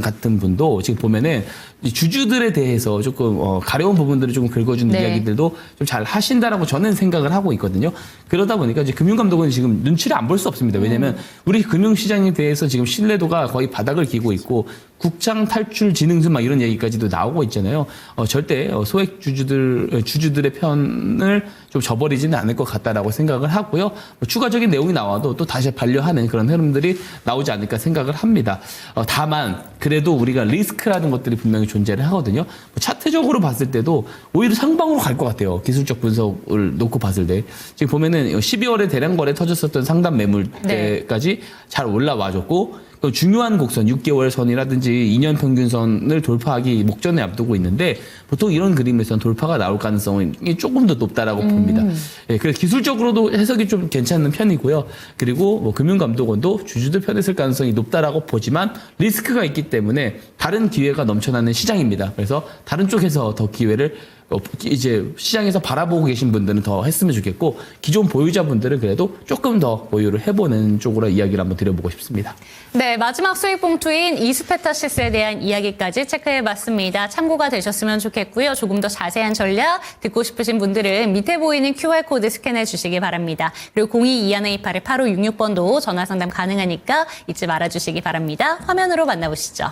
같은 분도 지금 보면은 주주들에 대해서 조금 가려운 부분들을 조금 긁어주는 네. 이야기들도 좀 잘 하신다라고 저는 생각을 하고 있거든요. 그러다 보니까 이제 금융감독원이 지금 눈치를 안 볼 수 없습니다. 왜냐하면 우리 금융시장에 대해서 지금 신뢰도가 거의 바닥을 기고 있고 국장 탈출 진흥수 막 이런 얘기까지도 나오고 있잖아요. 절대 소액 주주들의 편을 좀 저버리지는 않을 것 같다라고 생각을 하고요. 뭐 추가적인 내용이 나와도 또 다시 반려하는 그런 흐름들이 나오지 않을까 생각을 합니다. 다만 그래도 우리가 리스크라는 것들이 분명히 존재를 하거든요. 뭐 차트적으로 봤을 때도 오히려 상방으로 갈 것 같아요. 기술적 분석을 놓고 봤을 때. 지금 보면은 12월에 대량 거래 터졌었던 상단 매물대까지 잘 올라와줬고 그 중요한 곡선 6개월 선이라든지 2년 평균선을 돌파하기 목전에 앞두고 있는데 보통 이런 그림에서는 돌파가 나올 가능성이 조금 더 높다라고 봅니다. 예, 그래서 기술적으로도 해석이 좀 괜찮은 편이고요. 그리고 뭐 금융감독원도 주주들 편에 설 가능성이 높다라고 보지만 리스크가 있기 때문에 다른 기회가 넘쳐나는 시장입니다. 그래서 다른 쪽에서 더 기회를 이제 시장에서 바라보고 계신 분들은 더 했으면 좋겠고 기존 보유자분들은 그래도 조금 더 보유를 해보는 쪽으로 이야기를 한번 드려보고 싶습니다. 네, 마지막 수익 봉투인 이스페타시스에 대한 이야기까지 체크해봤습니다. 참고가 되셨으면 좋겠고요. 조금 더 자세한 전략 듣고 싶으신 분들은 밑에 보이는 QR코드 스캔해 주시기 바랍니다. 그리고 0221288566번도 전화 상담 가능하니까 잊지 말아주시기 바랍니다. 화면으로 만나보시죠.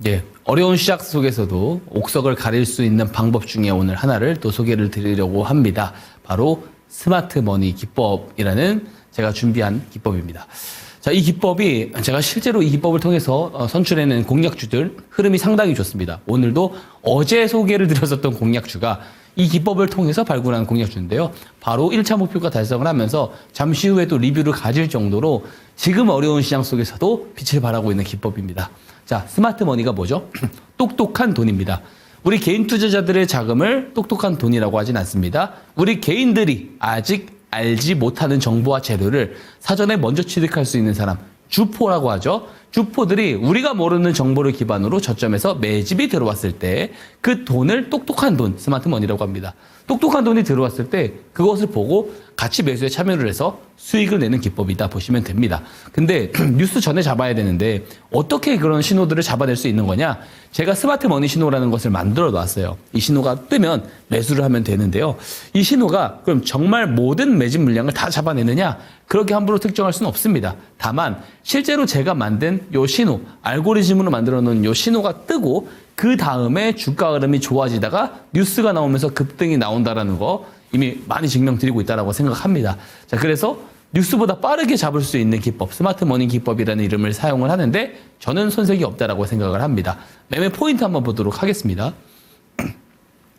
예, 어려운 시작 속에서도 옥석을 가릴 수 있는 방법 중에 오늘 하나를 또 소개를 드리려고 합니다. 바로 스마트 머니 기법이라는 제가 준비한 기법입니다. 자, 이 기법이 제가 실제로 이 기법을 통해서 선출해낸 공략주들 흐름이 상당히 좋습니다. 오늘도 어제 소개를 드렸었던 공략주가 이 기법을 통해서 발굴한 공략주인데요. 바로 1차 목표가 달성을 하면서 잠시 후에 또 리뷰를 가질 정도로 지금 어려운 시장 속에서도 빛을 발하고 있는 기법입니다. 자, 스마트 머니가 뭐죠? 똑똑한 돈입니다. 우리 개인 투자자들의 자금을 똑똑한 돈이라고 하진 않습니다. 우리 개인들이 아직 알지 못하는 정보와 재료를 사전에 먼저 취득할 수 있는 사람, 주포라고 하죠. 주포들이 우리가 모르는 정보를 기반으로 저점에서 매집이 들어왔을 때 그 돈을 똑똑한 돈, 스마트 머니라고 합니다. 똑똑한 돈이 들어왔을 때 그것을 보고 같이 매수에 참여를 해서 수익을 내는 기법이다 보시면 됩니다. 근데 뉴스 전에 잡아야 되는데 어떻게 그런 신호들을 잡아낼 수 있는 거냐? 제가 스마트 머니 신호라는 것을 만들어 놨어요. 이 신호가 뜨면 매수를 하면 되는데요. 이 신호가 그럼 정말 모든 매집 물량을 다 잡아내느냐? 그렇게 함부로 특정할 수는 없습니다. 다만 실제로 제가 만든 요 신호, 알고리즘으로 만들어 놓은 요 신호가 뜨고 그 다음에 주가 흐름이 좋아지다가 뉴스가 나오면서 급등이 나온다라는 거 이미 많이 증명드리고 있다고 생각합니다. 자, 그래서 뉴스보다 빠르게 잡을 수 있는 기법, 스마트 머니 기법이라는 이름을 사용을 하는데 저는 손색이 없다라고 생각을 합니다. 매매 포인트 한번 보도록 하겠습니다.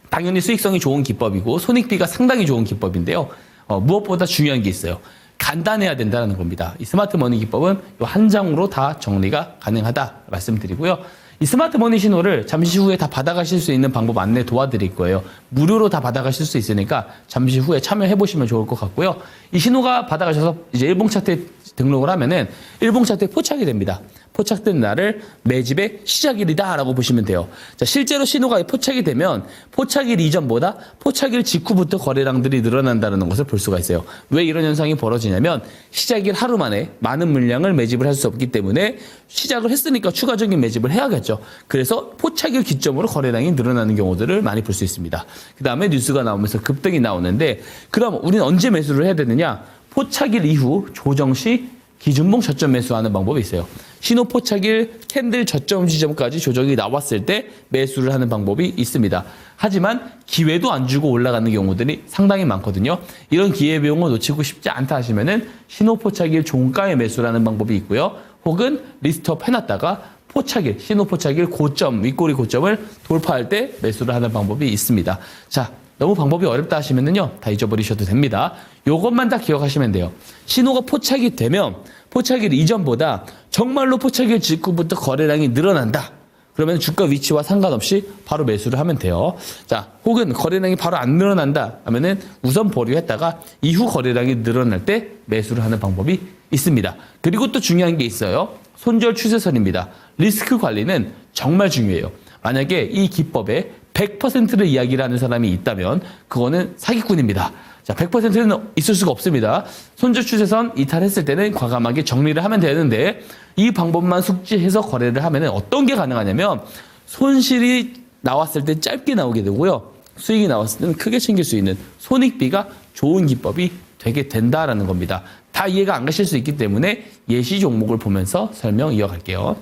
당연히 수익성이 좋은 기법이고 손익비가 상당히 좋은 기법인데요. 무엇보다 중요한 게 있어요. 간단해야 된다는 겁니다. 이 스마트 머니 기법은 한 장으로 다 정리가 가능하다 말씀드리고요. 이 스마트 머니 신호를 잠시 후에 다 받아가실 수 있는 방법 안내 도와드릴 거예요. 무료로 다 받아가실 수 있으니까 잠시 후에 참여해 보시면 좋을 것 같고요. 이 신호가 받아가셔서 이제 일봉 차트에 등록을 하면은 일봉 차트에 포착이 됩니다. 포착된 날을 매집의 시작일이다라고 보시면 돼요. 자, 실제로 신호가 포착이 되면 포착일 이전보다 포착일 직후부터 거래량들이 늘어난다는 것을 볼 수가 있어요. 왜 이런 현상이 벌어지냐면 시작일 하루 만에 많은 물량을 매집을 할 수 없기 때문에 시작을 했으니까 추가적인 매집을 해야겠죠. 그래서 포착일 기점으로 거래량이 늘어나는 경우들을 많이 볼 수 있습니다. 그 다음에 뉴스가 나오면서 급등이 나오는데 그럼 우리는 언제 매수를 해야 되느냐? 포착일 이후 조정 시 기준봉 저점 매수하는 방법이 있어요. 신호 포착일 캔들 저점 지점까지 조정이 나왔을 때 매수를 하는 방법이 있습니다. 하지만 기회도 안 주고 올라가는 경우들이 상당히 많거든요. 이런 기회 비용을 놓치고 싶지 않다 하시면은 신호 포착일 종가에 매수를 하는 방법이 있고요. 혹은 리스트업 해놨다가 포착일, 신호 포착일 고점, 윗꼬리 고점을 돌파할 때 매수를 하는 방법이 있습니다. 자, 너무 방법이 어렵다 하시면은요, 다 잊어버리셔도 됩니다. 요것만 다 기억하시면 돼요. 신호가 포착이 되면 포착일 이전보다 정말로 포착일 직후부터 거래량이 늘어난다. 그러면 주가 위치와 상관없이 바로 매수를 하면 돼요. 자, 혹은 거래량이 바로 안 늘어난다 하면은 우선 보류했다가 이후 거래량이 늘어날 때 매수를 하는 방법이 있습니다. 그리고 또 중요한 게 있어요. 손절 추세선입니다. 리스크 관리는 정말 중요해요. 만약에 이 기법에 100%를 이야기를 하는 사람이 있다면 그거는 사기꾼입니다. 자, 100%는 있을 수가 없습니다. 손절 추세선 이탈했을 때는 과감하게 정리를 하면 되는데 이 방법만 숙지해서 거래를 하면 어떤 게 가능하냐면 손실이 나왔을 때 짧게 나오게 되고요. 수익이 나왔을 때는 크게 챙길 수 있는 손익비가 좋은 기법이 되게 된다라는 겁니다. 다 이해가 안 가실 수 있기 때문에 예시 종목을 보면서 설명 이어갈게요.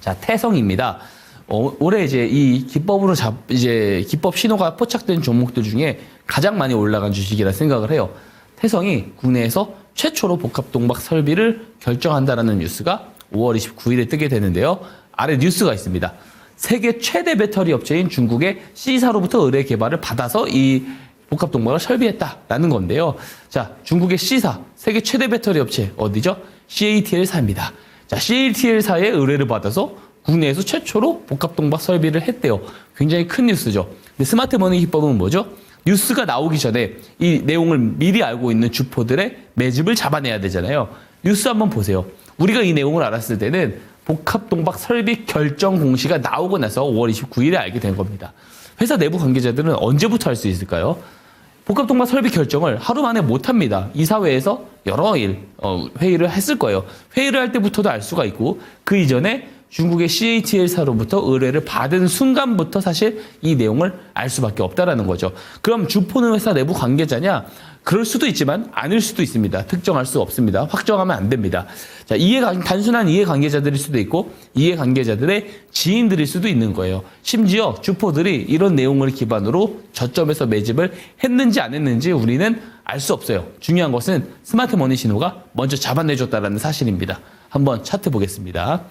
자, 태성입니다. 올해 이제 이 기법으로 기법 신호가 포착된 종목들 중에 가장 많이 올라간 주식이라 생각을 해요. 태성이 국내에서 최초로 복합동박 설비를 결정한다라는 뉴스가 5월 29일에 뜨게 되는데요. 아래 뉴스가 있습니다. 세계 최대 배터리 업체인 중국의 C사로부터 의뢰 개발을 받아서 이 복합동박을 설비했다라는 건데요. 자, 중국의 C사, 세계 최대 배터리 업체 어디죠? CATL사입니다. 자, CATL사의 의뢰를 받아서 국내에서 최초로 복합동박 설비를 했대요. 굉장히 큰 뉴스죠. 근데 스마트머니 기법은 뭐죠? 뉴스가 나오기 전에 이 내용을 미리 알고 있는 주포들의 매집을 잡아내야 되잖아요. 뉴스 한번 보세요. 우리가 이 내용을 알았을 때는 복합동박 설비 결정 공시가 나오고 나서 5월 29일에 알게 된 겁니다. 회사 내부 관계자들은 언제부터 할 수 있을까요? 복합동박 설비 결정을 하루 만에 못합니다. 이사회에서 여러 회의를 했을 거예요. 회의를 할 때부터도 알 수가 있고 그 이전에 중국의 CATL사로부터 의뢰를 받은 순간부터 사실 이 내용을 알 수밖에 없다라는 거죠. 그럼 주포는 회사 내부 관계자냐? 그럴 수도 있지만 아닐 수도 있습니다. 특정할 수 없습니다. 확정하면 안 됩니다. 자, 단순한 이해관계자들일 수도 있고 이해관계자들의 지인들일 수도 있는 거예요. 심지어 주포들이 이런 내용을 기반으로 저점에서 매집을 했는지 안 했는지 우리는 알 수 없어요. 중요한 것은 스마트머니 신호가 먼저 잡아내줬다는 사실입니다. 한번 차트 보겠습니다.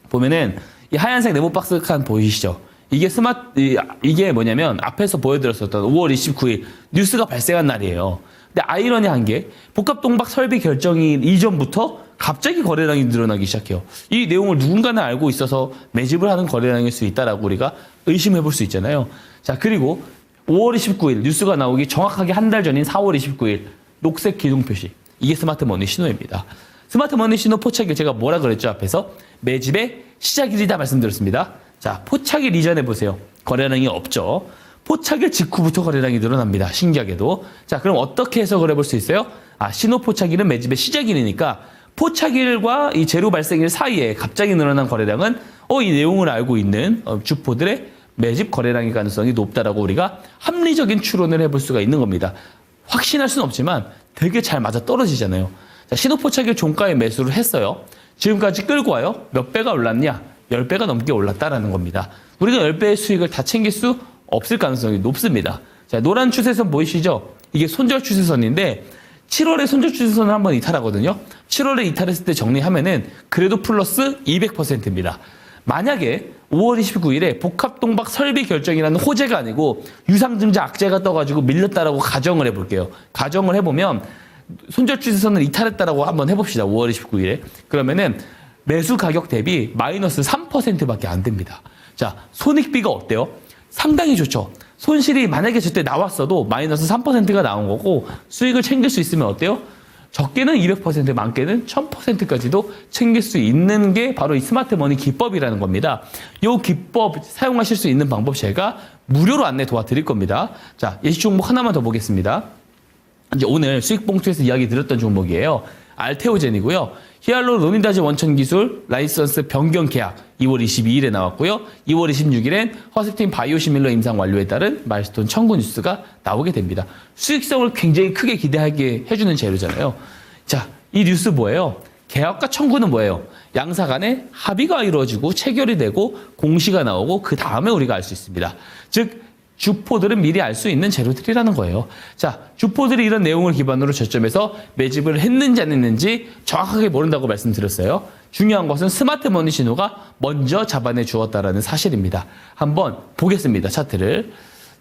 보면은 이 하얀색 네모 박스 칸 보이시죠? 이게 뭐냐면 앞에서 보여드렸었던 5월 29일 뉴스가 발생한 날이에요. 근데 아이러니한 게 복합동박 설비 결정일 이전부터 갑자기 거래량이 늘어나기 시작해요. 이 내용을 누군가는 알고 있어서 매집을 하는 거래량일 수 있다라고 우리가 의심해 볼 수 있잖아요. 자, 그리고 5월 29일 뉴스가 나오기 정확하게 한 달 전인 4월 29일 녹색 기둥 표시. 이게 스마트머니 신호입니다. 스마트머니 신호 포착일 제가 뭐라 그랬죠? 앞에서 매집의 시작일이다 말씀드렸습니다. 자, 포착일 이전에 보세요. 거래량이 없죠. 포착일 직후부터 거래량이 늘어납니다. 신기하게도. 자, 그럼 어떻게 해석을 해볼 수 있어요? 신호 포착일은 매집의 시작일이니까 포착일과 이 재료 발생일 사이에 갑자기 늘어난 거래량은 이 내용을 알고 있는 주포들의 매집 거래량의 가능성이 높다라고 우리가 합리적인 추론을 해볼 수가 있는 겁니다. 확신할 수는 없지만 되게 잘 맞아 떨어지잖아요. 자, 신호 포착일 종가에 매수를 했어요. 지금까지 끌고 와요. 몇 배가 올랐냐? 10배가 넘게 올랐다라는 겁니다. 우리가 10배의 수익을 다 챙길 수 없을 가능성이 높습니다. 자, 노란 추세선 보이시죠? 이게 손절 추세선인데 7월에 손절 추세선을 한번 이탈하거든요. 7월에 이탈했을 때 정리하면은 그래도 플러스 200%입니다. 만약에 5월 29일에 복합동박 설비 결정이라는 호재가 아니고 유상증자 악재가 떠가지고 밀렸다라고 가정을 해볼게요. 가정을 해보면 손절 추세선을 이탈했다라고 한번 해봅시다. 5월 29일에. 그러면은 매수 가격 대비 마이너스 3%밖에 안 됩니다. 자, 손익비가 어때요? 상당히 좋죠. 손실이 만약에 저때 나왔어도 마이너스 3%가 나온 거고 수익을 챙길 수 있으면 어때요? 적게는 200%, 많게는 1000%까지도 챙길 수 있는 게 바로 이 스마트머니 기법이라는 겁니다. 이 기법 사용하실 수 있는 방법 제가 무료로 안내 도와드릴 겁니다. 자, 예시 종목 하나만 더 보겠습니다. 이제 오늘 수익 봉투에서 이야기 드렸던 종목이에요. 알테오젠이고요. 히알루로니다제 원천 기술 라이선스 변경 계약 2월 22일에 나왔고요. 2월 26일엔 허스틴 바이오시밀러 임상 완료에 따른 마일스톤 청구 뉴스가 나오게 됩니다. 수익성을 굉장히 크게 기대하게 해주는 재료잖아요. 자, 이 뉴스 뭐예요? 계약과 청구는 뭐예요? 양사 간에 합의가 이루어지고 체결이 되고 공시가 나오고 그 다음에 우리가 알 수 있습니다. 즉 주포들은 미리 알 수 있는 재료들이라는 거예요. 자, 주포들이 이런 내용을 기반으로 저점에서 매집을 했는지 안 했는지 정확하게 모른다고 말씀드렸어요. 중요한 것은 스마트머니 신호가 먼저 잡아내 주었다라는 사실입니다. 한번 보겠습니다. 차트를.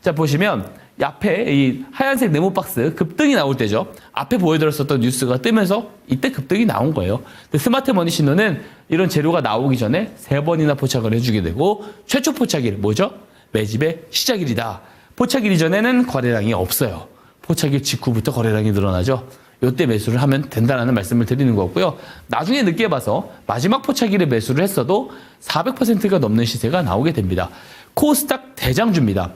자, 보시면 앞에 이 하얀색 네모 박스 급등이 나올 때죠. 앞에 보여드렸었던 뉴스가 뜨면서 이때 급등이 나온 거예요. 근데 스마트 머니 신호는 이런 재료가 나오기 전에 3번이나 포착을 해주게 되고 최초 포착일 뭐죠? 매집의 시작일이다. 포착일 이전에는 거래량이 없어요. 포착일 직후부터 거래량이 늘어나죠. 이때 매수를 하면 된다는 말씀을 드리는 거고요. 나중에 늦게 봐서 마지막 포착일에 매수를 했어도 400%가 넘는 시세가 나오게 됩니다. 코스닥 대장주입니다.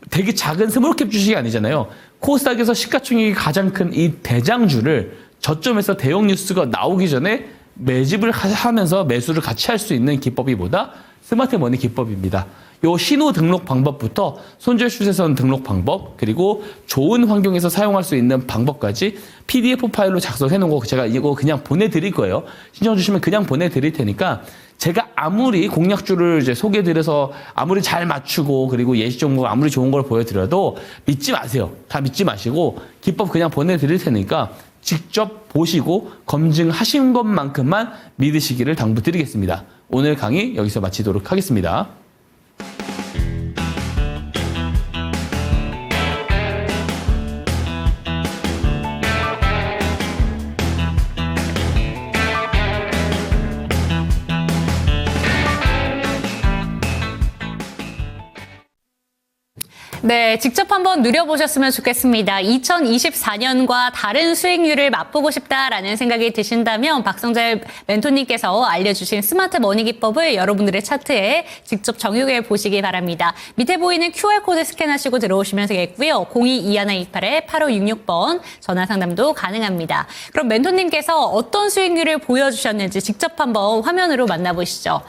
되게 작은 스몰캡 주식이 아니잖아요. 코스닥에서 시가총액이 가장 큰 이 대장주를 저점에서 대형 뉴스가 나오기 전에 매집을 하면서 매수를 같이 할 수 있는 기법이 뭐다? 스마트 머니 기법입니다. 요 신호 등록 방법부터 손절슛에선 등록 방법, 그리고 좋은 환경에서 사용할 수 있는 방법까지 PDF 파일로 작성해 놓은 거 제가 이거 그냥 보내드릴 거예요. 신청 주시면 그냥 보내드릴 테니까 제가 아무리 공략주를 이제 소개드려서 아무리 잘 맞추고 그리고 예시 정보가 아무리 좋은 걸 보여드려도 믿지 마세요. 다 믿지 마시고 기법 그냥 보내드릴 테니까 직접 보시고 검증하신 것만큼만 믿으시기를 당부드리겠습니다. 오늘 강의 여기서 마치도록 하겠습니다. 네, 직접 한번 누려보셨으면 좋겠습니다. 2024년과 다른 수익률을 맛보고 싶다라는 생각이 드신다면 박성재 멘토님께서 알려주신 스마트 머니 기법을 여러분들의 차트에 직접 적용해 보시기 바랍니다. 밑에 보이는 QR코드 스캔하시고 들어오시면 되겠고요. 0221-8566번 전화 상담도 가능합니다. 그럼 멘토님께서 어떤 수익률을 보여주셨는지 직접 한번 화면으로 만나보시죠.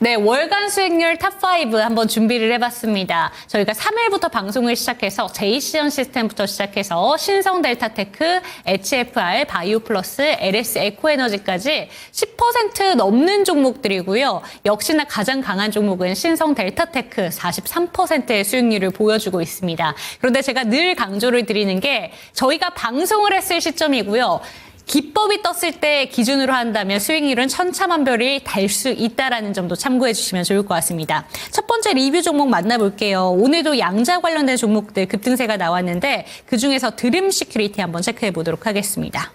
네, 월간 수익률 탑5 한번 준비를 해봤습니다. 저희가 3일부터 방송을 시작해서 제이시언 시스템부터 시작해서 신성 델타테크, HFR, 바이오플러스, LS 에코에너지까지 10% 넘는 종목들이고요. 역시나 가장 강한 종목은 신성 델타테크 43%의 수익률을 보여주고 있습니다. 그런데 제가 늘 강조를 드리는 게 저희가 방송을 했을 시점이고요. 기법이 떴을 때 기준으로 한다면 수익률은 천차만별이 될 수 있다는 점도 참고해 주시면 좋을 것 같습니다. 첫 번째 리뷰 종목 만나볼게요. 오늘도 양자 관련된 종목들 급등세가 나왔는데 그중에서 드림 시큐리티 한번 체크해 보도록 하겠습니다.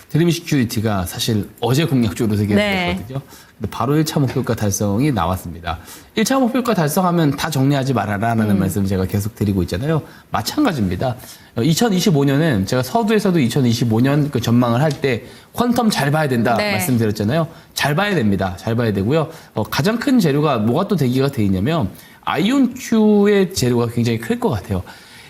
드림 시큐리티가 사실 어제 공략주로 되겠거든요. 근데 바로 1차 목표가 달성이 나왔습니다. 1차 목표가 달성하면 다 정리하지 말아라라는 말씀 제가 계속 드리고 있잖아요. 마찬가지입니다. 2025년은 제가 서두에서도 2025년 그 전망을 할 때 퀀텀 잘 봐야 된다 말씀드렸잖아요. 잘 봐야 됩니다. 잘 봐야 되고요. 가장 큰 재료가 뭐가 또 대기가 돼 있냐면 아이온큐의 재료가 굉장히 클 것 같아요.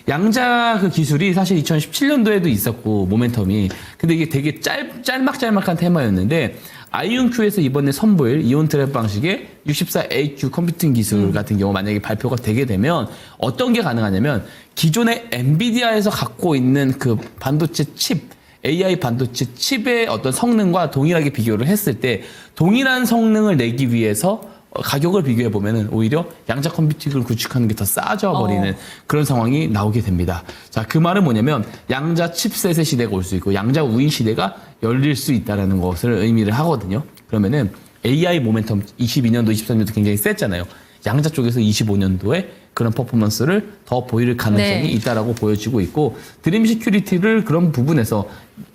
양자 그 기술이 사실 2017년도에도 있었고 모멘텀이 근데 이게 되게 짤막짤막한 테마였는데 아이온큐에서 이번에 선보일 이온 트랩 방식의 64AQ 컴퓨팅 기술 같은 경우 만약에 발표가 되게 되면 어떤 게 가능하냐면 기존의 엔비디아에서 갖고 있는 그 반도체 칩 AI 반도체 칩의 어떤 성능과 동일하게 비교를 했을 때 동일한 성능을 내기 위해서 가격을 비교해 보면은 오히려 양자 컴퓨팅을 구축하는 게 더 싸져 버리는 그런 상황이 나오게 됩니다. 자, 그 말은 뭐냐면 양자 칩셋의 시대가 올 수 있고 양자 우인 시대가 열릴 수 있다라는 것을 의미를 하거든요. 그러면은 AI 모멘텀 22년도, 23년도 굉장히 셌잖아요. 양자 쪽에서 25년도에 그런 퍼포먼스를 더 보일 가능성이 있다라고 보여지고 있고 드림 시큐리티를 그런 부분에서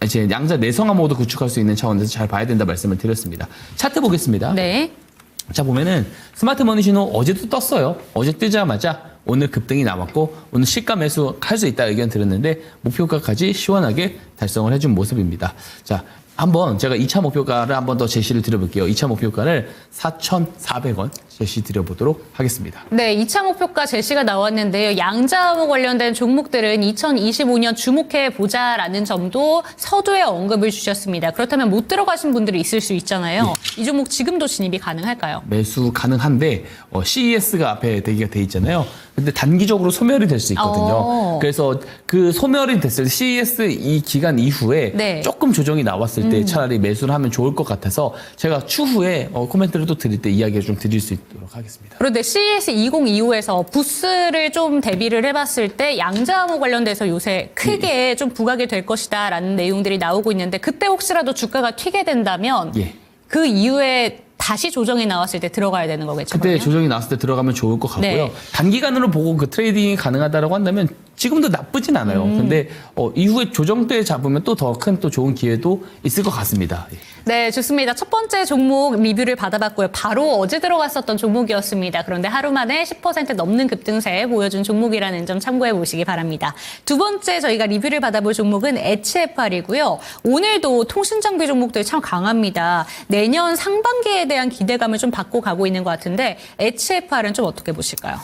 이제 양자 내성화 모드 구축할 수 있는 차원에서 잘 봐야 된다 말씀을 드렸습니다. 차트 보겠습니다. 네. 자, 보면은 스마트 머니 신호 어제도 떴어요. 어제 뜨자마자 오늘 급등이 나왔고 오늘 시가 매수 할 수 있다 의견 드렸는데 목표가까지 시원하게 달성을 해준 모습입니다. 자, 한번 제가 2차 목표가를 한번 더 제시를 드려볼게요. 2차 목표가를 4,400원 제시 드려보도록 하겠습니다. 네, 2차 목표가 제시가 나왔는데요. 양자하고 관련된 종목들은 2025년 주목해 보자라는 점도 서두에 언급을 주셨습니다. 그렇다면 못 들어가신 분들이 있을 수 있잖아요. 이 종목 지금도 진입이 가능할까요? 매수 가능한데 CES가 앞에 대기가 돼 있잖아요. 근데 단기적으로 소멸이 될 수 있거든요. 그래서 그 소멸이 됐을 때 CES 이 기간 이후에 조금 조정이 나왔을 때 차라리 매수를 하면 좋을 것 같아서 제가 추후에 코멘트를 또 드릴 때 이야기를 좀 드릴 수 있도록 하겠습니다. 그런데 CES 2025에서 부스를 좀 대비를 해봤을 때 양자암호 관련돼서 요새 크게 좀 부각이 될 것이다라는 내용들이 나오고 있는데 그때 혹시라도 주가가 튀게 된다면 그 이후에 다시 조정이 나왔을 때 들어가야 되는 거겠죠? 그때 그러면? 조정이 나왔을 때 들어가면 좋을 것 같고요. 네. 단기간으로 보고 그 트레이딩이 가능하다라고 한다면 지금도 나쁘진 않아요. 근데 이후에 조정 때 잡으면 또 더 큰 또 좋은 기회도 있을 것 같습니다. 네, 좋습니다. 첫 번째 종목 리뷰를 받아봤고요. 바로 어제 들어갔었던 종목이었습니다. 그런데 하루 만에 10% 넘는 급등세 보여준 종목이라는 점 참고해 보시기 바랍니다. 두 번째 저희가 리뷰를 받아볼 종목은 HFR이고요. 오늘도 통신장비 종목들 참 강합니다. 내년 상반기에 대한 기대감을 좀 받고 가고 있는 것 같은데 HFR은 좀 어떻게 보실까요?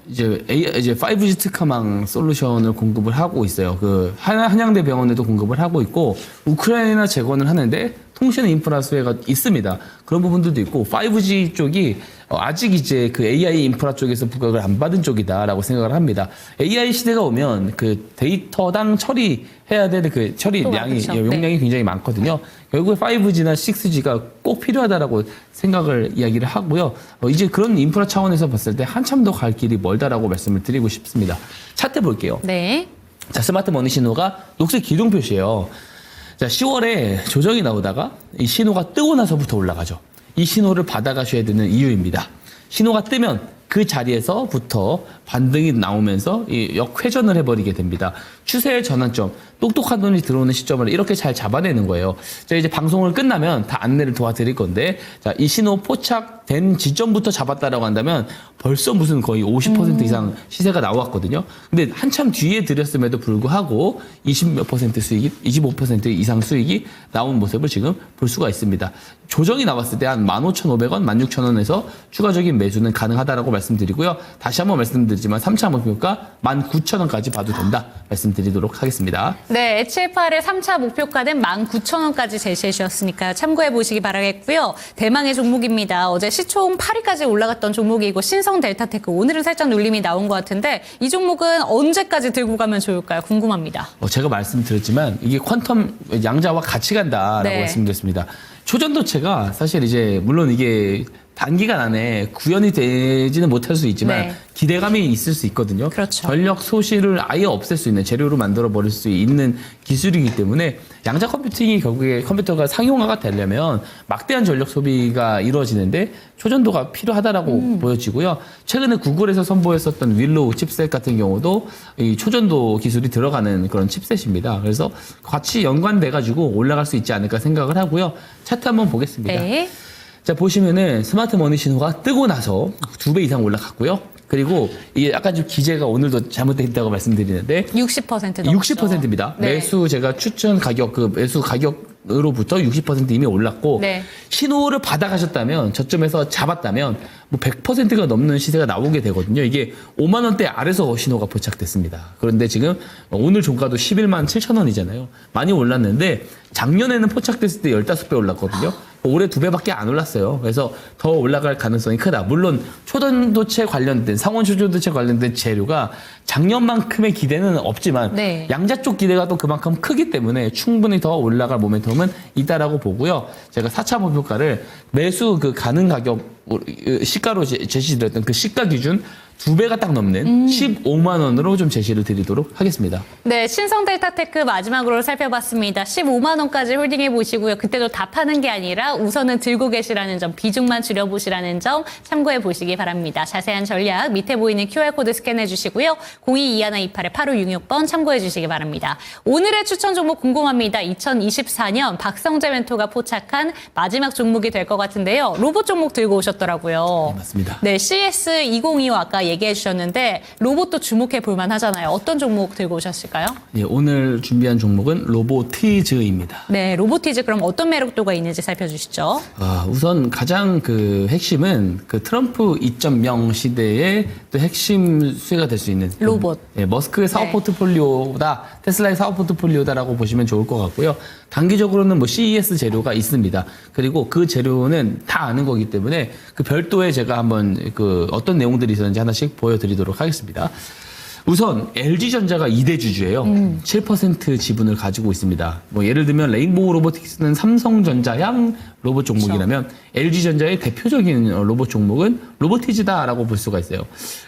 이제 5G 특화망 솔루션을 공급을 하고 있어요. 그 한양대 병원에도 공급을 하고 있고 우크라이나 재건을 하는데 통신 인프라 수혜가 있습니다. 그런 부분들도 있고 5G 쪽이 아직 이제 그 AI 인프라 쪽에서 부각을 안 받은 쪽이다라고 생각을 합니다. AI 시대가 오면 그 데이터당 처리해야 될 그 처리량이 그렇죠. 용량이 굉장히 많거든요. 결국에 5G나 6G가 꼭 필요하다라고 생각을 이야기를 하고요. 이제 그런 인프라 차원에서 봤을 때 한참 더 갈 길이 멀다라고 말씀을 드리고 싶습니다. 차트 볼게요. 네. 자, 스마트 머니 신호가 녹색 기둥 표시예요. 자, 10월에 조정이 나오다가 이 신호가 뜨고 나서부터 올라가죠. 이 신호를 받아가셔야 되는 이유입니다. 신호가 뜨면 그 자리에서부터 반등이 나오면서 이 역회전을 해버리게 됩니다. 추세의 전환점, 똑똑한 돈이 들어오는 시점을 이렇게 잘 잡아내는 거예요. 자, 이제 방송을 끝나면 다 안내를 도와드릴 건데, 자, 이 신호 포착된 지점부터 잡았다라고 한다면 벌써 무슨 거의 50% 이상 시세가 나왔거든요. 근데 한참 뒤에 들였음에도 불구하고 20몇 퍼센트 수익이, 25% 이상 수익이 나온 모습을 지금 볼 수가 있습니다. 조정이 나왔을 때 한 15,500원, 16,000원에서 추가적인 매수는 가능하다라고 말씀드리고요. 다시 한번 말씀드리지만 3차 목표가 19,000원까지 봐도 된다 말씀드리도록 하겠습니다. 네, HFR의 3차 목표가는 19,000원까지 제시해 주셨으니까 참고해 보시기 바라겠고요. 대망의 종목입니다. 어제 시총 8위까지 올라갔던 종목이고 신성 델타테크 오늘은 살짝 눌림이 나온 것 같은데 이 종목은 언제까지 들고 가면 좋을까요? 궁금합니다. 제가 말씀드렸지만 이게 퀀텀 양자와 같이 간다라고 네. 말씀드렸습니다. 초전도체가 사실 이제 물론 이게 단기간 안에 구현이 되지는 못할 수 있지만 네. 기대감이 있을 수 있거든요. 그렇죠. 전력 소실을 아예 없앨 수 있는 재료로 만들어 버릴 수 있는 기술이기 때문에 양자 컴퓨팅이 결국에 컴퓨터가 상용화가 되려면 막대한 전력 소비가 이루어지는데 초전도가 필요하다라고 보여지고요. 최근에 구글에서 선보였었던 윌로우 칩셋 같은 경우도 이 초전도 기술이 들어가는 그런 칩셋입니다. 그래서 같이 연관돼 가지고 올라갈 수 있지 않을까 생각을 하고요. 차트 한번 보겠습니다. 네. 자, 보시면은 스마트 머니 신호가 뜨고 나서 2배 이상 올라갔고요. 그리고 이게 약간 좀 기재가 오늘도 잘못되어 있다고 말씀드리는데 60% 넘죠. 60%입니다. 네. 매수 제가 추천 가격 그 매수 가격으로부터 60% 이미 올랐고 네. 신호를 받아가셨다면 저점에서 잡았다면 뭐 100%가 넘는 시세가 나오게 되거든요. 이게 5만 원대 아래서 신호가 포착됐습니다. 그런데 지금 오늘 종가도 11만 7천 원이잖아요. 많이 올랐는데 작년에는 포착됐을 때 15배 올랐거든요. 올해 2배밖에 안 올랐어요. 그래서 더 올라갈 가능성이 크다. 물론 초전도체 관련된 상온 초전도체 관련된 재료가 작년만큼의 기대는 없지만 네. 양자 쪽 기대가 또 그만큼 크기 때문에 충분히 더 올라갈 모멘텀은 있다라고 보고요. 제가 4차 목표가를 매수 그 가능 가격 시가로 제시드렸던 그 시가 기준 2배가 딱 넘는 15만 원으로 좀 제시를 드리도록 하겠습니다. 네, 신성 델타테크 마지막으로 살펴봤습니다. 15만 원까지 홀딩해 보시고요. 그때도 다 파는 게 아니라 우선은 들고 계시라는 점, 비중만 줄여보시라는 점 참고해 보시기 바랍니다. 자세한 전략 밑에 보이는 QR코드 스캔해 주시고요. 022128-8566번 참고해 주시기 바랍니다. 오늘의 추천 종목 궁금합니다. 2024년 박성재 멘토가 포착한 마지막 종목이 될 것 같은데요. 로봇 종목 들고 오셨더라고요. 네, 맞습니다. 네, CS202호 아까 얘기해 주셨는데 로봇도 주목해 볼 만하잖아요. 어떤 종목 들고 오셨을까요? 예, 오늘 준비한 종목은 로보티즈입니다. 네, 로보티즈 그럼 어떤 매력도가 있는지 살펴주시죠. 우선 가장 그 핵심은 그 트럼프 2.0 시대의 또 핵심 수혜가 될 수 있는 로봇. 예, 머스크의 사업 네. 포트폴리오다, 테슬라의 사업 포트폴리오다라고 보시면 좋을 것 같고요. 단기적으로는 뭐 CES 재료가 있습니다. 그리고 그 재료는 다 아는 거기 때문에 그 별도의 제가 한번 그 어떤 내용들이 있었는지 하나씩 보여드리도록 하겠습니다. 우선 LG전자가 2대 주주예요. 7% 지분을 가지고 있습니다. 뭐 예를 들면 레인보우 로보틱스는 삼성전자향 로봇 종목이라면 LG전자의 대표적인 로봇 종목은 로보티즈다라고 볼 수가 있어요.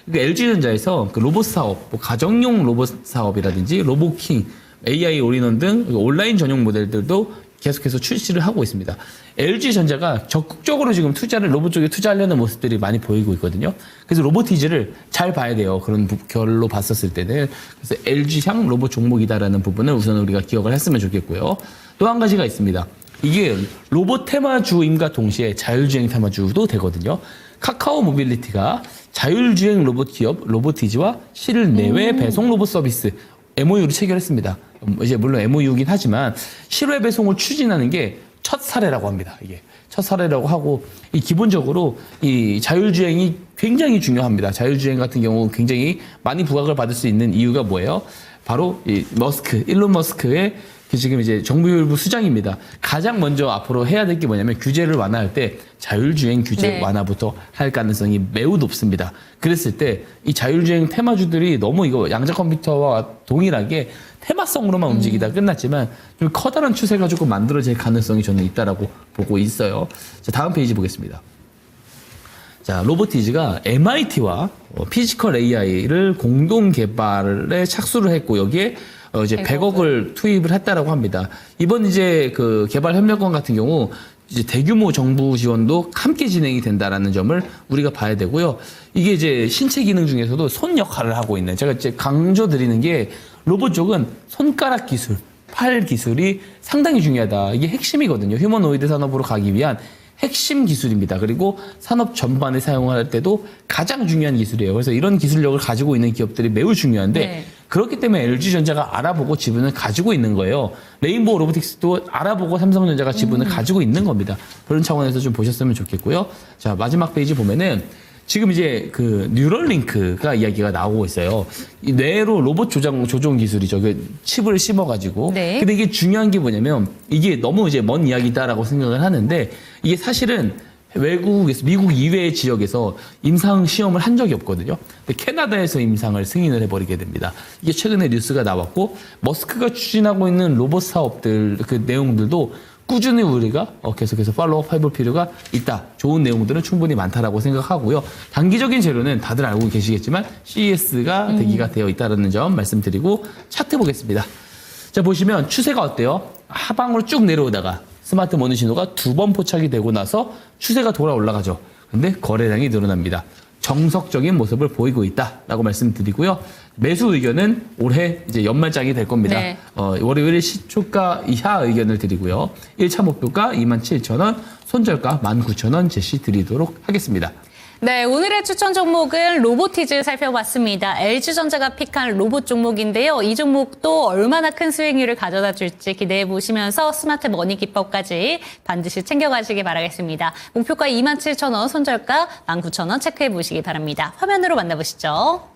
그러니까 LG전자에서 그 로봇 사업, 뭐 가정용 로봇 사업이라든지 로보킹, AI 올인원 등 온라인 전용 모델들도 계속해서 출시를 하고 있습니다. LG전자가 적극적으로 지금 로봇 쪽에 투자하려는 모습들이 많이 보이고 있거든요. 그래서 로보티즈를 잘 봐야 돼요. 그런 결로 봤었을 때는. 그래서 LG향 로봇 종목이다라는 부분을 우선 우리가 기억을 했으면 좋겠고요. 또 한 가지가 있습니다. 이게 로봇 테마주임과 동시에 자율주행 테마주도 되거든요. 카카오 모빌리티가 자율주행 로봇 기업 로보티즈와 실내외 배송 로봇 서비스 MOU를 체결했습니다. 이제 물론 MOU이긴 하지만 실외 배송을 추진하는 게 첫 사례라고 합니다. 이게 첫 사례라고 하고 이 기본적으로 이 자율주행이 굉장히 중요합니다. 자율주행 같은 경우 굉장히 많이 부각을 받을 수 있는 이유가 뭐예요? 바로 이 일론 머스크의 지금 이제 정부일부 수장입니다. 가장 먼저 앞으로 해야 될 게 뭐냐면 규제를 완화할 때 자율주행 규제 네. 완화부터 할 가능성이 매우 높습니다. 그랬을 때 이 자율주행 테마주들이 너무 이거 양자 컴퓨터와 동일하게 테마성으로만 움직이다 끝났지만 좀 커다란 추세가 조금 만들어질 가능성이 저는 있다라고 보고 있어요. 자, 다음 페이지 보겠습니다. 자, 로보티즈가 MIT와 피지컬 AI를 공동 개발에 착수를 했고 여기에 이제 100억을 투입을 했다라고 합니다. 이번 이제 그 개발 협력권 같은 경우 이제 대규모 정부 지원도 함께 진행이 된다라는 점을 우리가 봐야 되고요. 이게 이제 신체 기능 중에서도 손 역할을 하고 있는 제가 이제 강조드리는 게 로봇 쪽은 손가락 기술, 팔 기술이 상당히 중요하다. 이게 핵심이거든요. 휴머노이드 산업으로 가기 위한 핵심 기술입니다. 그리고 산업 전반에 사용할 때도 가장 중요한 기술이에요. 그래서 이런 기술력을 가지고 있는 기업들이 매우 중요한데 네. 그렇기 때문에 LG전자가 알아보고 지분을 가지고 있는 거예요. 레인보우 로보틱스도 알아보고 삼성전자가 지분을 가지고 있는 겁니다. 그런 차원에서 좀 보셨으면 좋겠고요. 자, 마지막 페이지 보면은 지금 이제 그 뉴럴링크가 이야기가 나오고 있어요. 이 뇌로 로봇 조종 기술이죠. 그 칩을 심어가지고. 네. 근데 이게 중요한 게 뭐냐면 이게 너무 이제 먼 이야기다라고 생각을 하는데 이게 사실은 외국에서 미국 이외의 지역에서 임상 시험을 한 적이 없거든요. 근데 캐나다에서 임상을 승인을 해버리게 됩니다. 이게 최근에 뉴스가 나왔고 머스크가 추진하고 있는 로봇 사업들 그 내용들도 꾸준히 우리가 계속해서 팔로우업 해볼 필요가 있다. 좋은 내용들은 충분히 많다라고 생각하고요. 단기적인 재료는 다들 알고 계시겠지만 CES가 대기가 되어 있다는 점 말씀드리고 차트 보겠습니다. 자, 보시면 추세가 어때요? 하방으로 쭉 내려오다가 스마트 모닝 신호가 2번 포착이 되고 나서 추세가 돌아 올라가죠. 근데 거래량이 늘어납니다. 정석적인 모습을 보이고 있다라고 말씀드리고요. 매수 의견은 올해 이제 연말장이 될 겁니다. 네. 월요일 시초가 이하 의견을 드리고요. 1차 목표가 27,000원, 손절가 19,000원 제시 드리도록 하겠습니다. 네, 오늘의 추천 종목은 로보티즈 살펴봤습니다. LG전자가 픽한 로봇 종목인데요. 이 종목도 얼마나 큰 수익률을 가져다 줄지 기대해 보시면서 스마트 머니 기법까지 반드시 챙겨가시기 바라겠습니다. 목표가 27,000원, 손절가 19,000원 체크해 보시기 바랍니다. 화면으로 만나보시죠.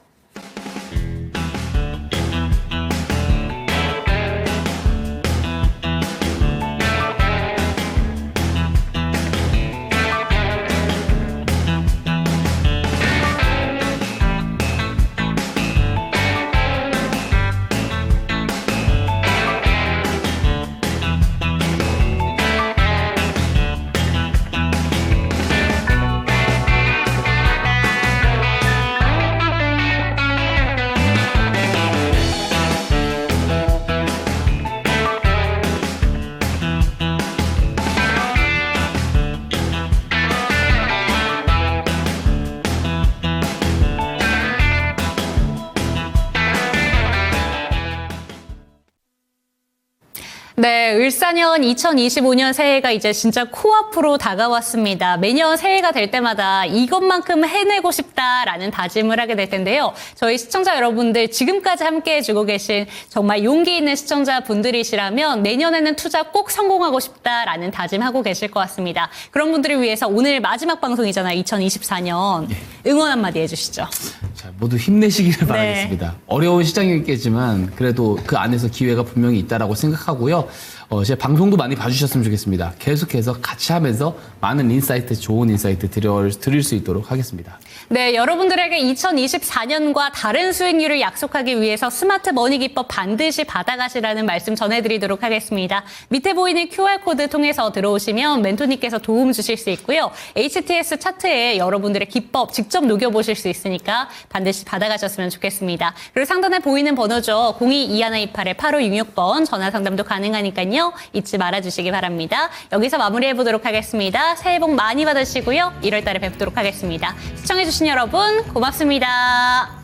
네, 을사년 2025년 새해가 이제 진짜 코앞으로 다가왔습니다. 매년 새해가 될 때마다 이것만큼 해내고 싶다라는 다짐을 하게 될 텐데요. 저희 시청자 여러분들 지금까지 함께해주고 계신 정말 용기 있는 시청자분들이시라면 내년에는 투자 꼭 성공하고 싶다라는 다짐하고 계실 것 같습니다. 그런 분들을 위해서 오늘 마지막 방송이잖아요. 2024년. 응원 한마디 해주시죠. 자, 모두 힘내시기를 바라겠습니다. 어려운 시장이겠지만 그래도 그 안에서 기회가 분명히 있다라고 생각하고요. 제 방송도 많이 봐주셨으면 좋겠습니다. 계속해서 같이 하면서 많은 인사이트, 좋은 인사이트 드릴 수 있도록 하겠습니다. 네, 여러분들에게 2024년과 다른 수익률을 약속하기 위해서 스마트 머니 기법 반드시 받아가시라는 말씀 전해드리도록 하겠습니다. 밑에 보이는 QR코드 통해서 들어오시면 멘토님께서 도움 주실 수 있고요. HTS 차트에 여러분들의 기법 직접 녹여보실 수 있으니까 반드시 받아가셨으면 좋겠습니다. 그리고 상단에 보이는 번호죠. 02-2128-8566번 전화 상담도 가능하니까요. 참여 잊지 말아주시기 바랍니다. 여기서 마무리해보도록 하겠습니다. 새해 복 많이 받으시고요. 1월 달에 뵙도록 하겠습니다. 시청해주신 여러분 고맙습니다.